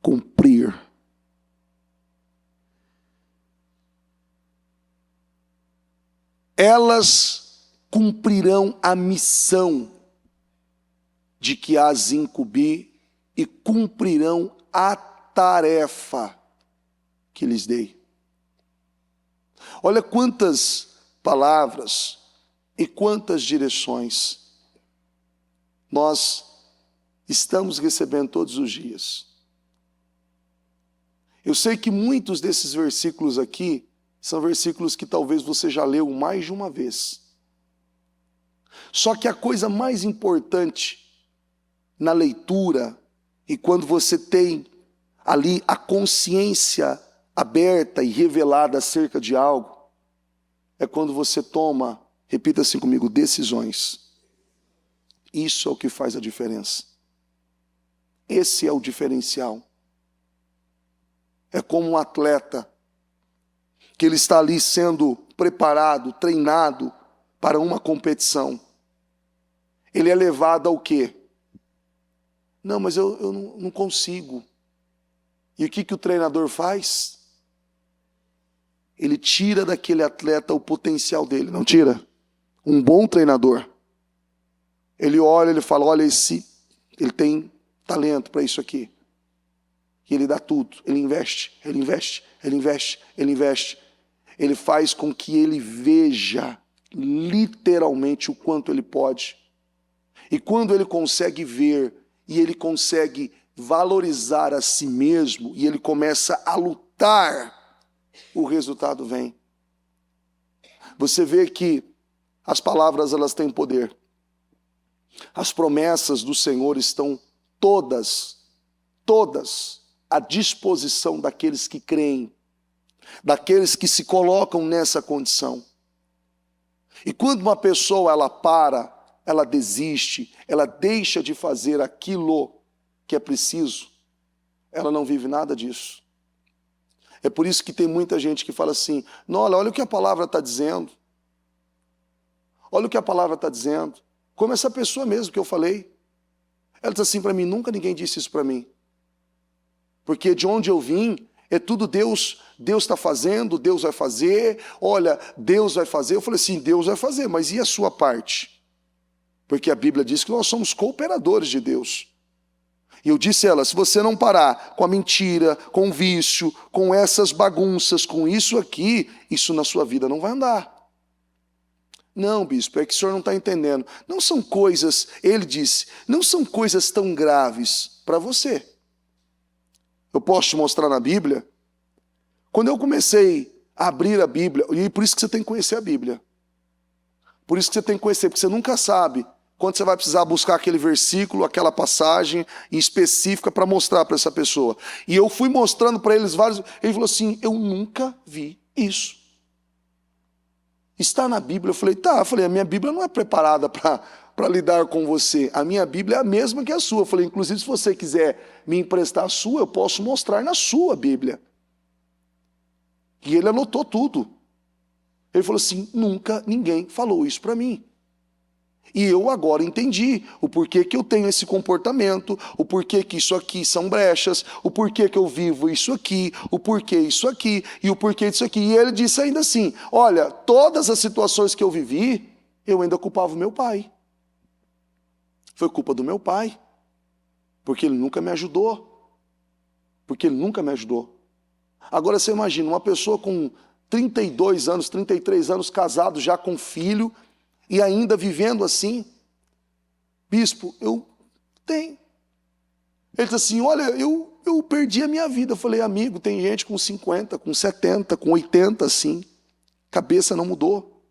cumprir. Elas cumprirão a missão de que as incumbi e cumprirão a tarefa que lhes dei. Olha quantas palavras e quantas direções nós estamos recebendo todos os dias. Eu sei que muitos desses versículos aqui são versículos que talvez você já leu mais de uma vez. Só que a coisa mais importante na leitura e quando você tem ali a consciência aberta e revelada acerca de algo, é quando você toma, repita assim comigo, decisões. Isso é o que faz a diferença. Esse é o diferencial. É como um atleta que ele está ali sendo preparado, treinado para uma competição. Ele é levado ao quê? Não, mas eu não consigo. E o que o treinador faz? Ele tira daquele atleta o potencial dele, não tira? Um bom treinador. Ele olha, ele fala, olha, ele tem talento para isso aqui. E ele dá tudo, ele investe, ele investe, ele investe, ele investe. Ele faz com que ele veja literalmente o quanto ele pode. E quando ele consegue ver e ele consegue valorizar a si mesmo e ele começa a lutar, o resultado vem. Você vê que as palavras elas têm poder. As promessas do Senhor estão todas à disposição daqueles que creem, daqueles que se colocam nessa condição. E quando uma pessoa ela desiste, ela deixa de fazer aquilo que é preciso, ela não vive nada disso. É por isso que tem muita gente que fala assim, não, olha o que a palavra está dizendo. Olha o que a palavra está dizendo. Como essa pessoa mesmo que eu falei. Ela diz assim para mim, nunca ninguém disse isso para mim. Porque de onde eu vim, é tudo Deus está fazendo, Deus vai fazer, olha, Deus vai fazer. Eu falei assim, Deus vai fazer, mas e a sua parte? Porque a Bíblia diz que nós somos cooperadores de Deus. E eu disse a ela, se você não parar com a mentira, com o vício, com essas bagunças, com isso aqui, isso na sua vida não vai andar. Não, bispo, é que o senhor não está entendendo. Não são coisas, ele disse, não são coisas tão graves para você. Eu posso te mostrar na Bíblia. Quando eu comecei a abrir a Bíblia, e por isso que você tem que conhecer a Bíblia. Por isso que você tem que conhecer, porque você nunca sabe quando você vai precisar buscar aquele versículo, aquela passagem específica para mostrar para essa pessoa. E eu fui mostrando para eles vários, ele falou assim, eu nunca vi isso. Está na Bíblia? Eu falei, tá. Eu falei, a minha Bíblia não é preparada para lidar com você. A minha Bíblia é a mesma que a sua. Eu falei, inclusive, se você quiser me emprestar a sua, eu posso mostrar na sua Bíblia. E ele anotou tudo. Ele falou assim, nunca ninguém falou isso para mim. E eu agora entendi o porquê que eu tenho esse comportamento, o porquê que isso aqui são brechas, o porquê que eu vivo isso aqui, o porquê isso aqui e o porquê disso aqui. E ele disse ainda assim, olha, todas as situações que eu vivi, eu ainda culpava o meu pai. Foi culpa do meu pai, porque ele nunca me ajudou. Porque ele nunca me ajudou. Agora você imagina, uma pessoa com 32 anos, 33 anos, casado já com filho, e ainda vivendo assim, bispo, eu tenho. Ele disse assim, olha, eu perdi a minha vida. Eu falei, amigo, tem gente com 50, com 70, com 80, assim, cabeça não mudou.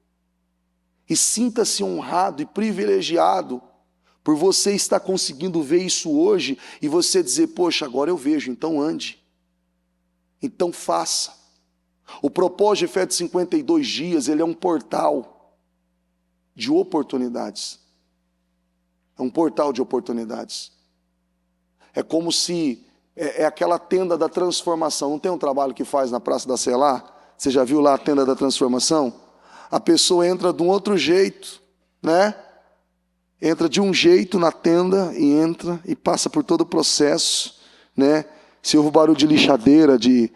E sinta-se honrado e privilegiado por você estar conseguindo ver isso hoje e você dizer, poxa, agora eu vejo, então ande. Então faça. O propósito de fé de 52 dias, ele é um portal de oportunidades. É um portal de oportunidades. É como se, é aquela tenda da transformação. Não tem um trabalho que faz na Praça da Sé lá? Você já viu lá a tenda da transformação? A pessoa entra de um outro jeito, né? Entra de um jeito na tenda e entra e passa por todo o processo, né? Se ouve barulho de lixadeira, de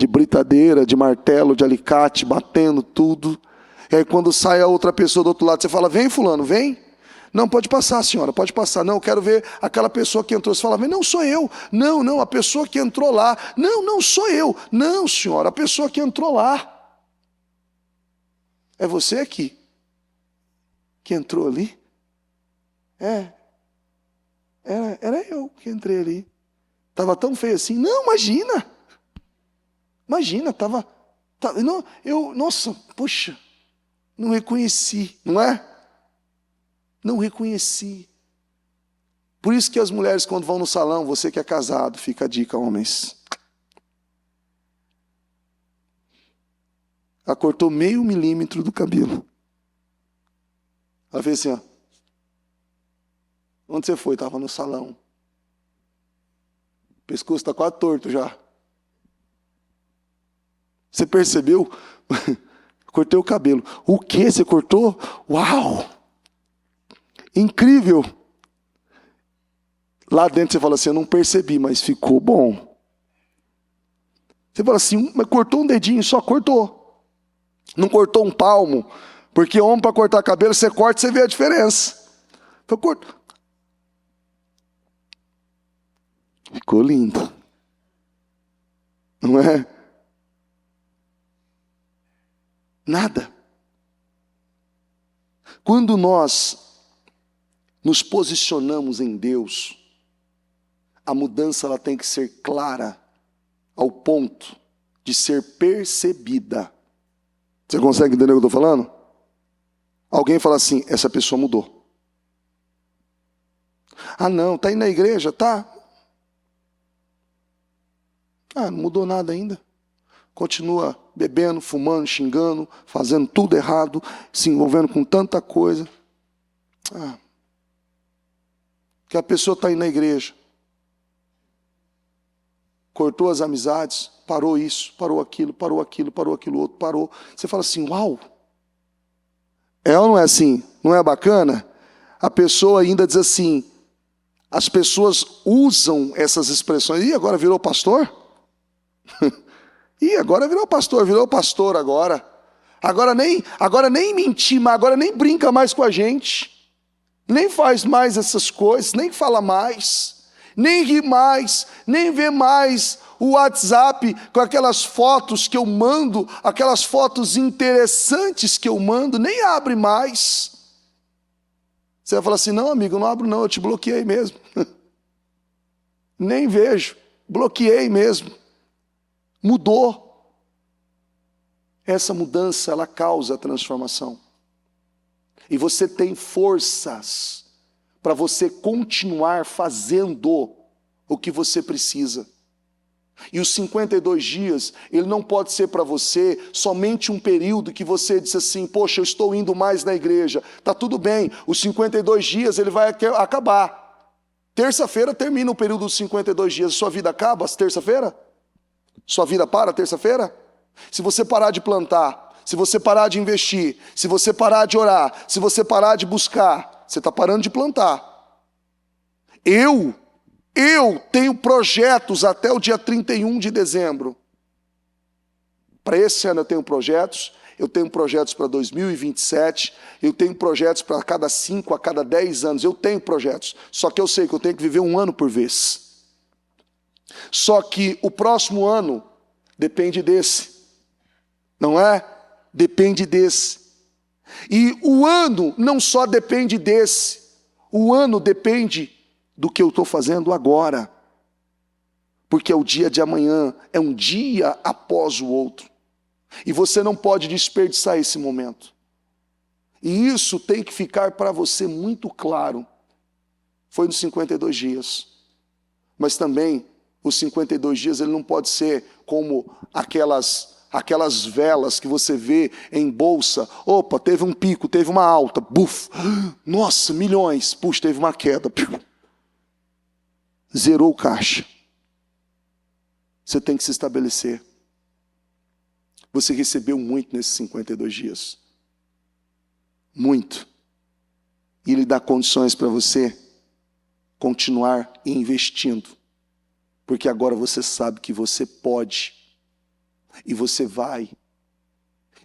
britadeira, de martelo, de alicate, batendo tudo. E aí quando sai a outra pessoa do outro lado, você fala, vem fulano, vem. Não, pode passar, senhora, pode passar. Não, eu quero ver aquela pessoa que entrou. Você fala, não, sou eu. Não, a pessoa que entrou lá. Não, sou eu. Não, senhora, a pessoa que entrou lá. É você aqui que entrou ali? Era eu que entrei ali. Estava tão feio assim. Não, imagina. Nossa, puxa, não reconheci, não é? Não reconheci. Por isso que as mulheres, quando vão no salão, você que é casado, fica a dica, homens. Ela cortou meio milímetro do cabelo. Ela fez assim, ó. Onde você foi? Estava no salão. O pescoço está quase torto já. Você percebeu? Cortei o cabelo. O que você cortou? Uau! Incrível! Lá dentro você fala assim, eu não percebi, mas ficou bom. Você fala assim, mas cortou um dedinho, só cortou. Não cortou um palmo, porque homem para cortar cabelo, você corta, você vê a diferença. Foi corto. Ficou lindo. Não é? Nada. Quando nós nos posicionamos em Deus, a mudança ela tem que ser clara ao ponto de ser percebida. Você consegue entender o que eu estou falando? Alguém fala assim, essa pessoa mudou. Ah não, está aí na igreja, tá? Ah, não mudou nada ainda. Continua bebendo, fumando, xingando, fazendo tudo errado, se envolvendo com tanta coisa. Ah, que a pessoa está aí na igreja. Cortou as amizades, parou isso, parou aquilo outro, parou. Você fala assim, uau! É ou não é assim? Não é bacana? A pessoa ainda diz assim, as pessoas usam essas expressões. E agora virou pastor? E agora virou pastor agora. Agora nem me intima, agora nem brinca mais com a gente. Nem faz mais essas coisas, nem fala mais, nem ri mais, nem vê mais o WhatsApp com aquelas fotos que eu mando, aquelas fotos interessantes que eu mando, nem abre mais. Você vai falar assim, não amigo, eu não abro não, eu te bloqueei mesmo. Nem vejo, bloqueei mesmo. Mudou. Essa mudança, ela causa transformação. E você tem forças para você continuar fazendo o que você precisa. E os 52 dias, ele não pode ser para você somente um período que você diz assim, poxa, eu estou indo mais na igreja. Tá tudo bem, os 52 dias ele vai acabar. Terça-feira termina o período dos 52 dias. Sua vida acaba terça-feira? Sua vida para terça-feira? Se você parar de plantar, se você parar de investir, se você parar de orar, se você parar de buscar, você está parando de plantar. Eu tenho projetos até o dia 31 de dezembro. Para esse ano eu tenho projetos para 2027, eu tenho projetos para cada 5, a cada 10 anos, eu tenho projetos. Só que eu sei que eu tenho que viver um ano por vez. Só que o próximo ano depende desse, não é? Depende desse. E o ano não só depende desse, o ano depende do que eu estou fazendo agora. Porque é o dia de amanhã, é um dia após o outro. E você não pode desperdiçar esse momento. E isso tem que ficar para você muito claro. Foi nos 52 dias. Mas também, os 52 dias, ele não pode ser como aquelas velas que você vê em bolsa. Opa, teve um pico, teve uma alta. Buf! Nossa, milhões. Puxa, teve uma queda. Zerou o caixa. Você tem que se estabelecer. Você recebeu muito nesses 52 dias. Muito. E ele dá condições para você continuar investindo. Porque agora você sabe que você pode. E você vai.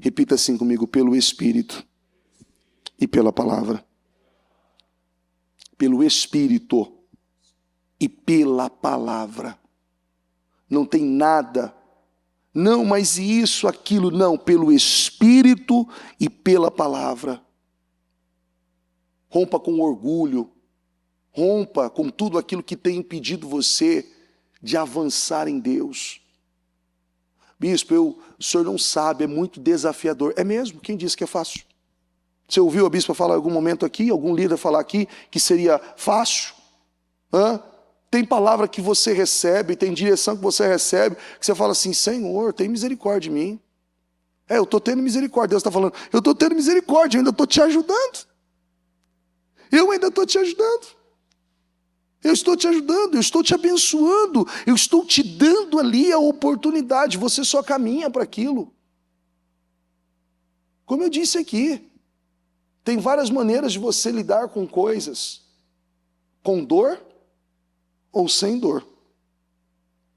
Repita assim comigo: pelo Espírito e pela palavra. Pelo Espírito e pela palavra. Não tem nada. Não, mas isso, aquilo, não. Pelo Espírito e pela palavra. Rompa com orgulho. Rompa com tudo aquilo que tem impedido você de avançar em Deus. Bispo, o senhor não sabe, é muito desafiador. É mesmo? Quem disse que é fácil? Você ouviu a bispa falar em algum momento aqui, algum líder falar aqui, que seria fácil? Tem palavra que você recebe, tem direção que você recebe, que você fala assim: Senhor, tem misericórdia de mim. Eu estou tendo misericórdia. Deus está falando: eu estou tendo misericórdia, eu ainda estou te ajudando. Eu ainda estou te ajudando. Eu estou te ajudando, eu estou te abençoando, eu estou te dando ali a oportunidade, você só caminha para aquilo. Como eu disse aqui, tem várias maneiras de você lidar com coisas, com dor ou sem dor.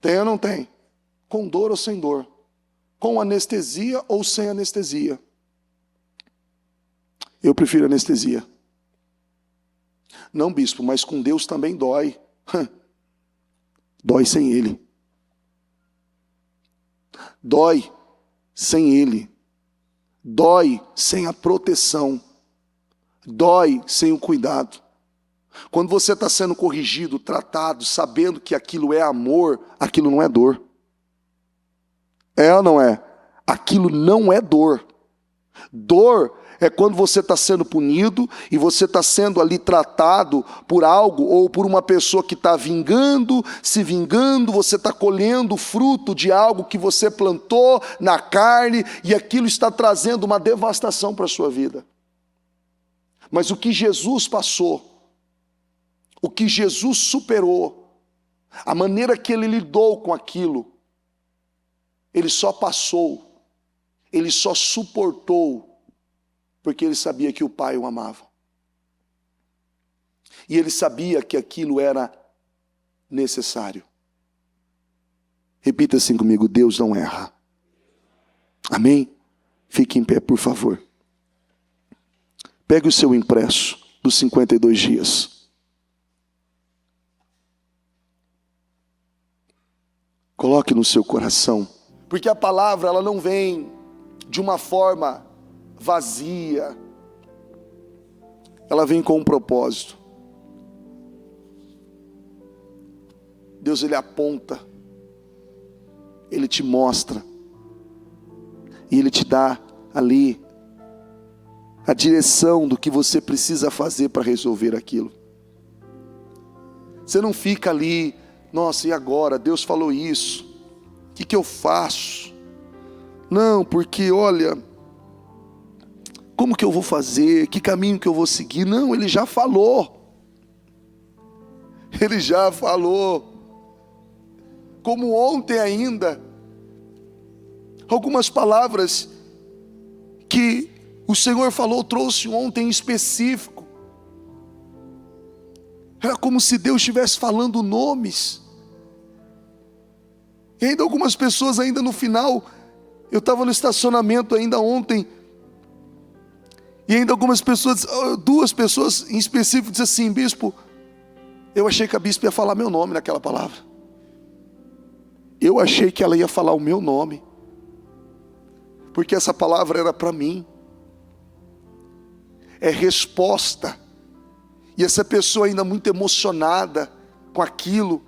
Tem ou não tem? Com dor ou sem dor? Com anestesia ou sem anestesia? Eu prefiro anestesia. Não, bispo, mas com Deus também dói. Dói sem Ele. Dói sem Ele. Dói sem a proteção. Dói sem o cuidado. Quando você está sendo corrigido, tratado, sabendo que aquilo é amor, aquilo não é dor. É ou não é? Aquilo não é dor. Dor é quando você está sendo punido e você está sendo ali tratado por algo ou por uma pessoa que está vingando, se vingando, você está colhendo o fruto de algo que você plantou na carne e aquilo está trazendo uma devastação para a sua vida. Mas o que Jesus passou, o que Jesus superou, a maneira que ele lidou com aquilo, ele só passou, ele só suportou, porque ele sabia que o Pai o amava. E ele sabia que aquilo era necessário. Repita assim comigo: Deus não erra. Amém? Fique em pé, por favor. Pegue o seu impresso dos 52 dias. Coloque no seu coração. Porque a palavra, ela não vem de uma forma vazia. Ela vem com um propósito. Deus, ele aponta, ele te mostra, e ele te dá ali a direção do que você precisa fazer para resolver aquilo. Você não fica ali: nossa, e agora? Deus falou isso, o que eu faço? Não, porque olha, como que eu vou fazer? Que caminho que eu vou seguir? Não, ele já falou. Ele já falou. Como ontem ainda, algumas palavras que o Senhor falou, trouxe ontem em específico. Era como se Deus estivesse falando nomes. E ainda algumas pessoas ainda no final, eu estava no estacionamento ainda ontem, e ainda algumas pessoas, 2 pessoas em específico, dizem assim: bispo, eu achei que a bispa ia falar meu nome naquela palavra. Eu achei que ela ia falar o meu nome, porque essa palavra era para mim. É resposta. E essa pessoa ainda muito emocionada com aquilo,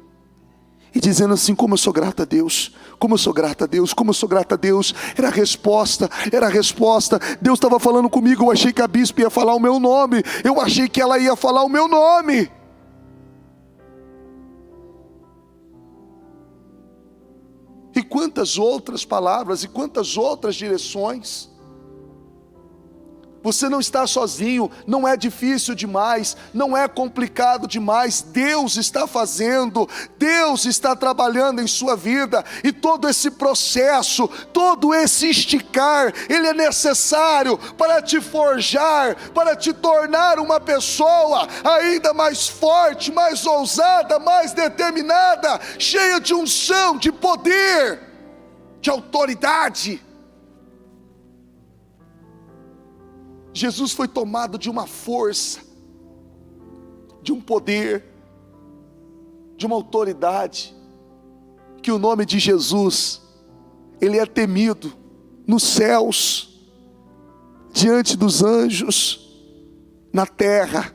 e dizendo assim: como eu sou grata a Deus, como eu sou grata a Deus, como eu sou grata a Deus. Era a resposta, era a resposta. Deus estava falando comigo. Eu achei que a bispa ia falar o meu nome, eu achei que ela ia falar o meu nome. E quantas outras palavras, e quantas outras direções. Você não está sozinho, não é difícil demais, não é complicado demais. Deus está fazendo, Deus está trabalhando em sua vida. E todo esse processo, todo esse esticar, ele é necessário para te forjar, para te tornar uma pessoa ainda mais forte, mais ousada, mais determinada, cheia de unção, de poder, de autoridade. Jesus foi tomado de uma força, de um poder, de uma autoridade, que o nome de Jesus, ele é temido nos céus, diante dos anjos, na terra,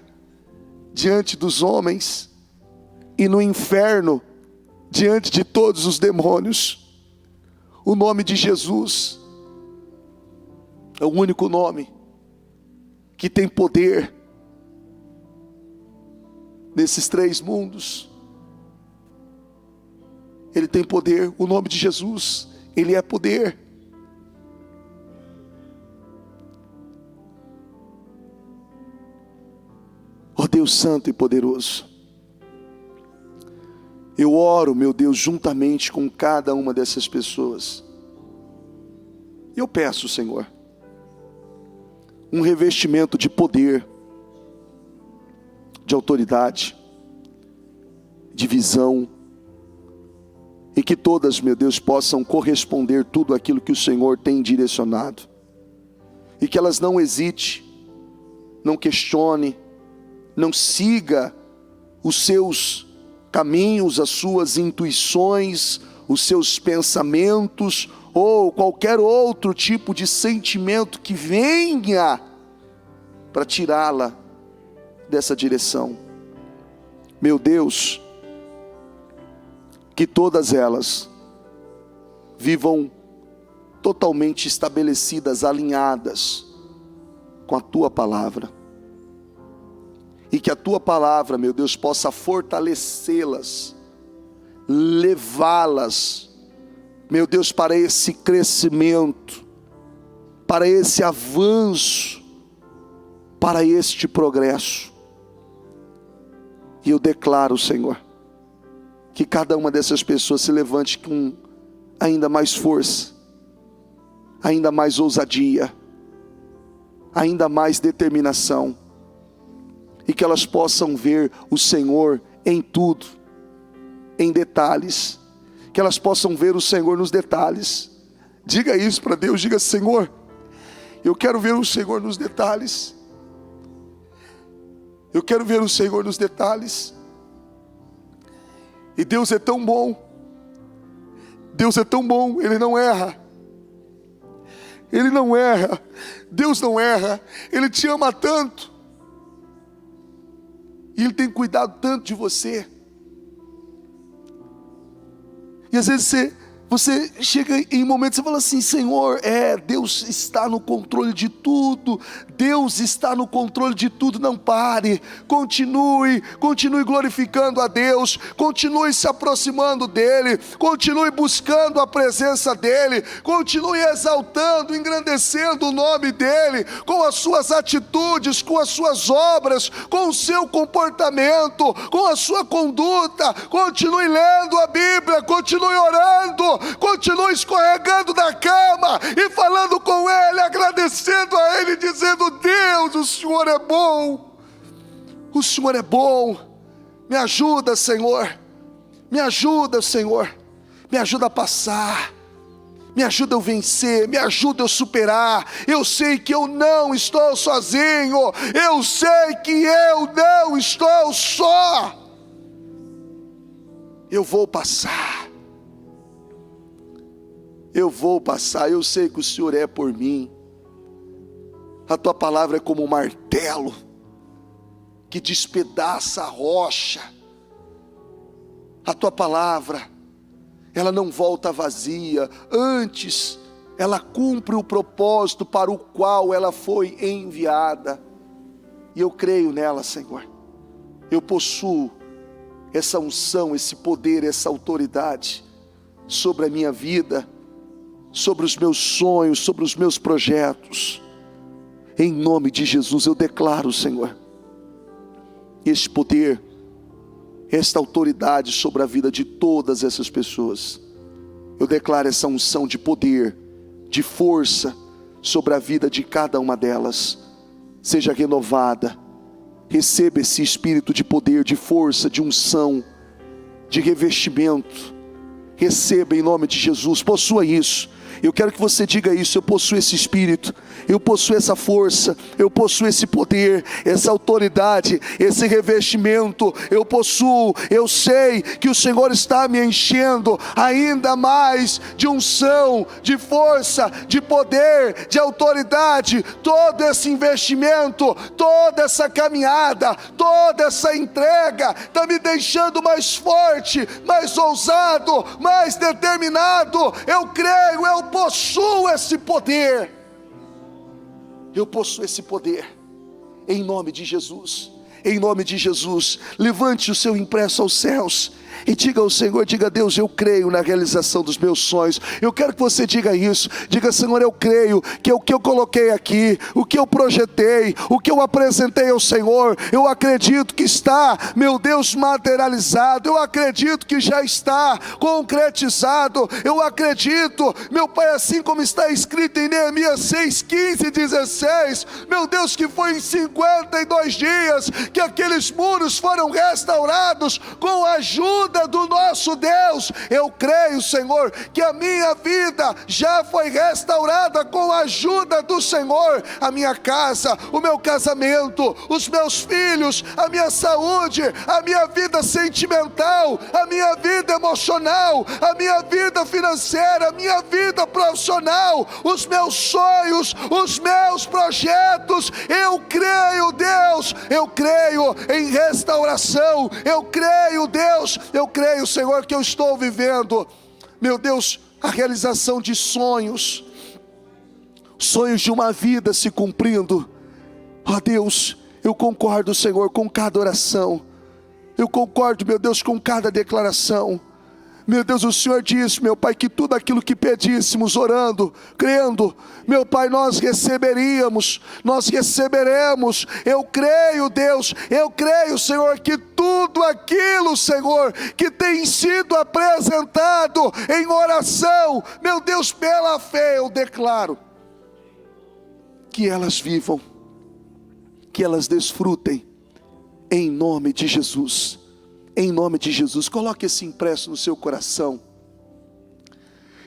diante dos homens, e no inferno, diante de todos os demônios. O nome de Jesus é o único nome que tem poder nesses três mundos. Ele tem poder. O nome de Jesus, ele é poder. Ó Deus santo e poderoso, eu oro, meu Deus, juntamente com cada uma dessas pessoas. Eu peço, Senhor, um revestimento de poder, de autoridade, de visão, e que todas, meu Deus, possam corresponder tudo aquilo que o Senhor tem direcionado, e que elas não hesite, não questione, não siga os seus caminhos, as suas intuições, os seus pensamentos, ou qualquer outro tipo de sentimento que venha para tirá-la dessa direção. Meu Deus, que todas elas vivam totalmente estabelecidas, alinhadas com a Tua Palavra, e que a Tua Palavra, meu Deus, possa fortalecê-las, levá-las, meu Deus, para esse crescimento, para esse avanço, para este progresso. E eu declaro, Senhor, que cada uma dessas pessoas se levante com ainda mais força, ainda mais ousadia, ainda mais determinação, e que elas possam ver o Senhor em tudo, em detalhes, que elas possam ver o Senhor nos detalhes. Diga isso para Deus, diga: Senhor, eu quero ver o Senhor nos detalhes, eu quero ver o Senhor nos detalhes. E Deus é tão bom, Deus é tão bom, Ele não erra, Ele não erra, Deus não erra, Ele te ama tanto, e Ele tem cuidado tanto de você. E às vezes você chega em momentos e fala assim: Senhor, Deus está no controle de tudo, Deus está no controle de tudo. Não pare, continue glorificando a Deus, continue se aproximando dEle, continue buscando a presença dEle, continue exaltando, engrandecendo o nome dEle, com as suas atitudes, com as suas obras, com o seu comportamento, com a sua conduta. Continue lendo a Bíblia, continue orando, continue escorregando da cama e falando com Ele, agradecendo a Ele, dizendo: Deus, o Senhor é bom, o Senhor é bom. Me ajuda, Senhor, me ajuda, Senhor, me ajuda a passar, me ajuda a vencer, me ajuda a superar. Eu sei que eu não estou sozinho, eu sei que eu não estou só, eu vou passar. Eu vou passar, eu sei que o Senhor é por mim. A Tua palavra é como um martelo que despedaça a rocha. A tua palavra, ela não volta vazia, antes ela cumpre o propósito para o qual ela foi enviada. E eu creio nela, Senhor. Eu possuo essa unção, esse poder, essa autoridade sobre a minha vida, sobre os meus sonhos, sobre os meus projetos. Em nome de Jesus eu declaro, Senhor, este poder, esta autoridade sobre a vida de todas essas pessoas. Eu declaro essa unção de poder, de força sobre a vida de cada uma delas. Seja renovada. Receba esse espírito de poder, de força, de unção, de revestimento. Receba em nome de Jesus. Possua isso. Eu quero que você diga isso: eu possuo esse espírito, eu possuo essa força, eu possuo esse poder, essa autoridade, esse revestimento, eu possuo. Eu sei que o Senhor está me enchendo ainda mais de unção, de força, de poder, de autoridade. Todo esse investimento, toda essa caminhada, toda essa entrega está me deixando mais forte, mais ousado, mais determinado. Eu creio, eu possuo esse poder. Eu possuo esse poder. Em nome de Jesus. Em nome de Jesus. Levante o seu impresso aos céus e diga ao Senhor, diga: Deus, eu creio na realização dos meus sonhos. Eu quero que você diga isso. Diga: Senhor, eu creio que o que eu coloquei aqui, o que eu projetei, o que eu apresentei ao Senhor, eu acredito que está, meu Deus, materializado. Eu acredito que já está concretizado. Eu acredito, meu Pai, assim como está escrito em Neemias 6, 15 e 16, meu Deus, que foi em 52 dias que aqueles muros foram restaurados com a ajuda do nosso Deus. Eu creio, Senhor, que a minha vida já foi restaurada com a ajuda do Senhor. A minha casa, o meu casamento, os meus filhos, a minha saúde, a minha vida sentimental, a minha vida emocional, a minha vida financeira, a minha vida profissional, os meus sonhos, os meus projetos. Eu creio, Deus, eu creio em restauração. Eu creio, Deus, eu creio, Senhor, que eu estou vivendo, meu Deus, a realização de sonhos, sonhos de uma vida se cumprindo. Ó Deus, eu concordo, Senhor, com cada oração. Eu concordo, meu Deus, com cada declaração. Meu Deus, o Senhor disse, meu Pai, que tudo aquilo que pedíssemos, orando, crendo, meu Pai, nós receberíamos, nós receberemos. Eu creio, Deus, eu creio, Senhor, que tudo aquilo, Senhor, que tem sido apresentado em oração, meu Deus, pela fé, eu declaro que elas vivam, que elas desfrutem, em nome de Jesus. Em nome de Jesus. Coloque esse impresso no seu coração.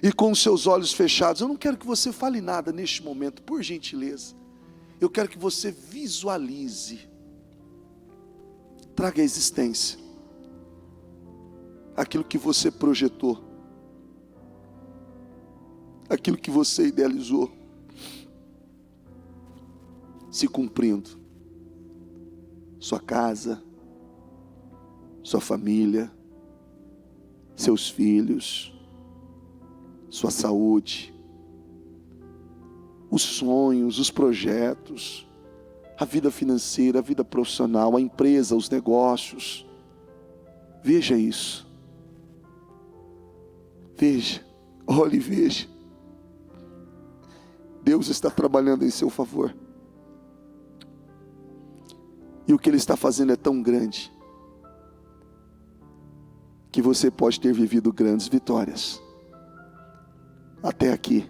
E com os seus olhos fechados, eu não quero que você fale nada neste momento, por gentileza. Eu quero que você visualize. Traga à existência aquilo que você projetou, aquilo que você idealizou, se cumprindo. Sua casa, sua família, seus filhos, sua saúde, os sonhos, os projetos, a vida financeira, a vida profissional, a empresa, os negócios. Veja isso. Veja, olhe e veja. Deus está trabalhando em seu favor. E o que Ele está fazendo é tão grande, que você pode ter vivido grandes vitórias até aqui.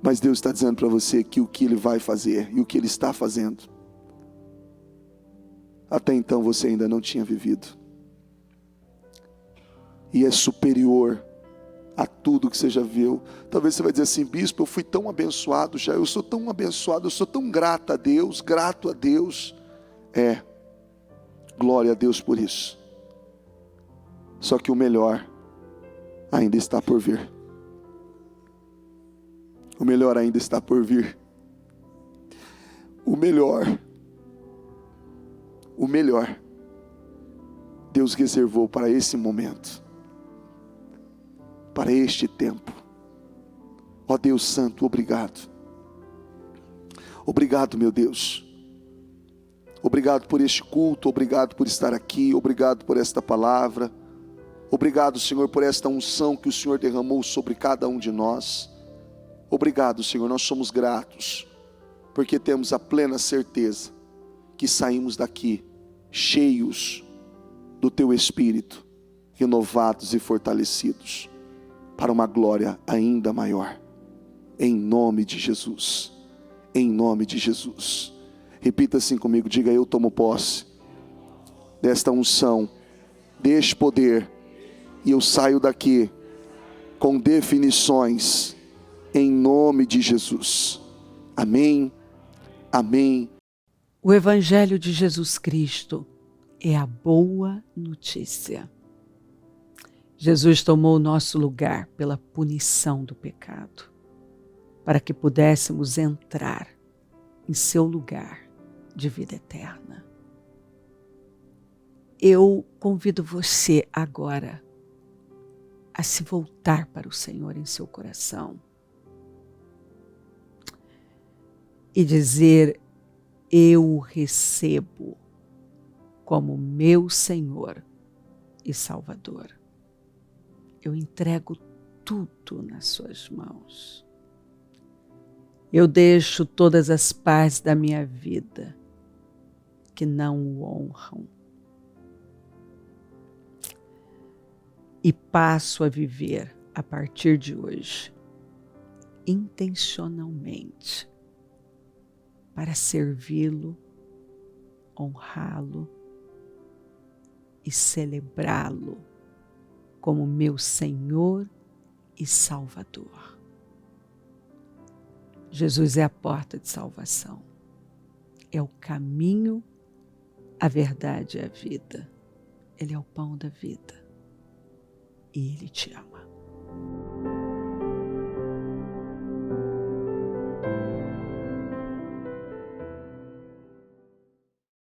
Mas Deus está dizendo para você que o que Ele vai fazer e o que Ele está fazendo, até então você ainda não tinha vivido. E é superior a tudo que você já viu. Talvez você vai dizer assim: bispo, eu fui tão abençoado já, eu sou tão abençoado, eu sou tão grato a Deus, grato a Deus. Glória a Deus por isso. Só que o melhor ainda está por vir. O melhor ainda está por vir. O melhor. Deus reservou para esse momento, para este tempo. Ó Deus Santo, obrigado. Obrigado, meu Deus. Obrigado por este culto, obrigado por estar aqui, obrigado por esta palavra. Obrigado, Senhor, por esta unção que o Senhor derramou sobre cada um de nós. Obrigado, Senhor, nós somos gratos, porque temos a plena certeza que saímos daqui cheios do Teu Espírito, renovados e fortalecidos, para uma glória ainda maior. Em nome de Jesus. Em nome de Jesus. Repita assim comigo, diga: eu tomo posse desta unção, deste poder, e eu saio daqui com definições, em nome de Jesus. Amém, amém. O Evangelho de Jesus Cristo é a boa notícia. Jesus tomou o nosso lugar pela punição do pecado, para que pudéssemos entrar em seu lugar de vida eterna. Eu convido você agora a se voltar para o Senhor em seu coração e dizer: eu o recebo como meu Senhor e Salvador. Eu entrego tudo nas suas mãos. Eu deixo todas as partes da minha vida que não o honram e passo a viver a partir de hoje intencionalmente para servi-lo, honrá-lo e celebrá-lo como meu Senhor e Salvador. Jesus é a porta de salvação, é o caminho, a verdade e a vida. Ele é o pão da vida e Ele te ama.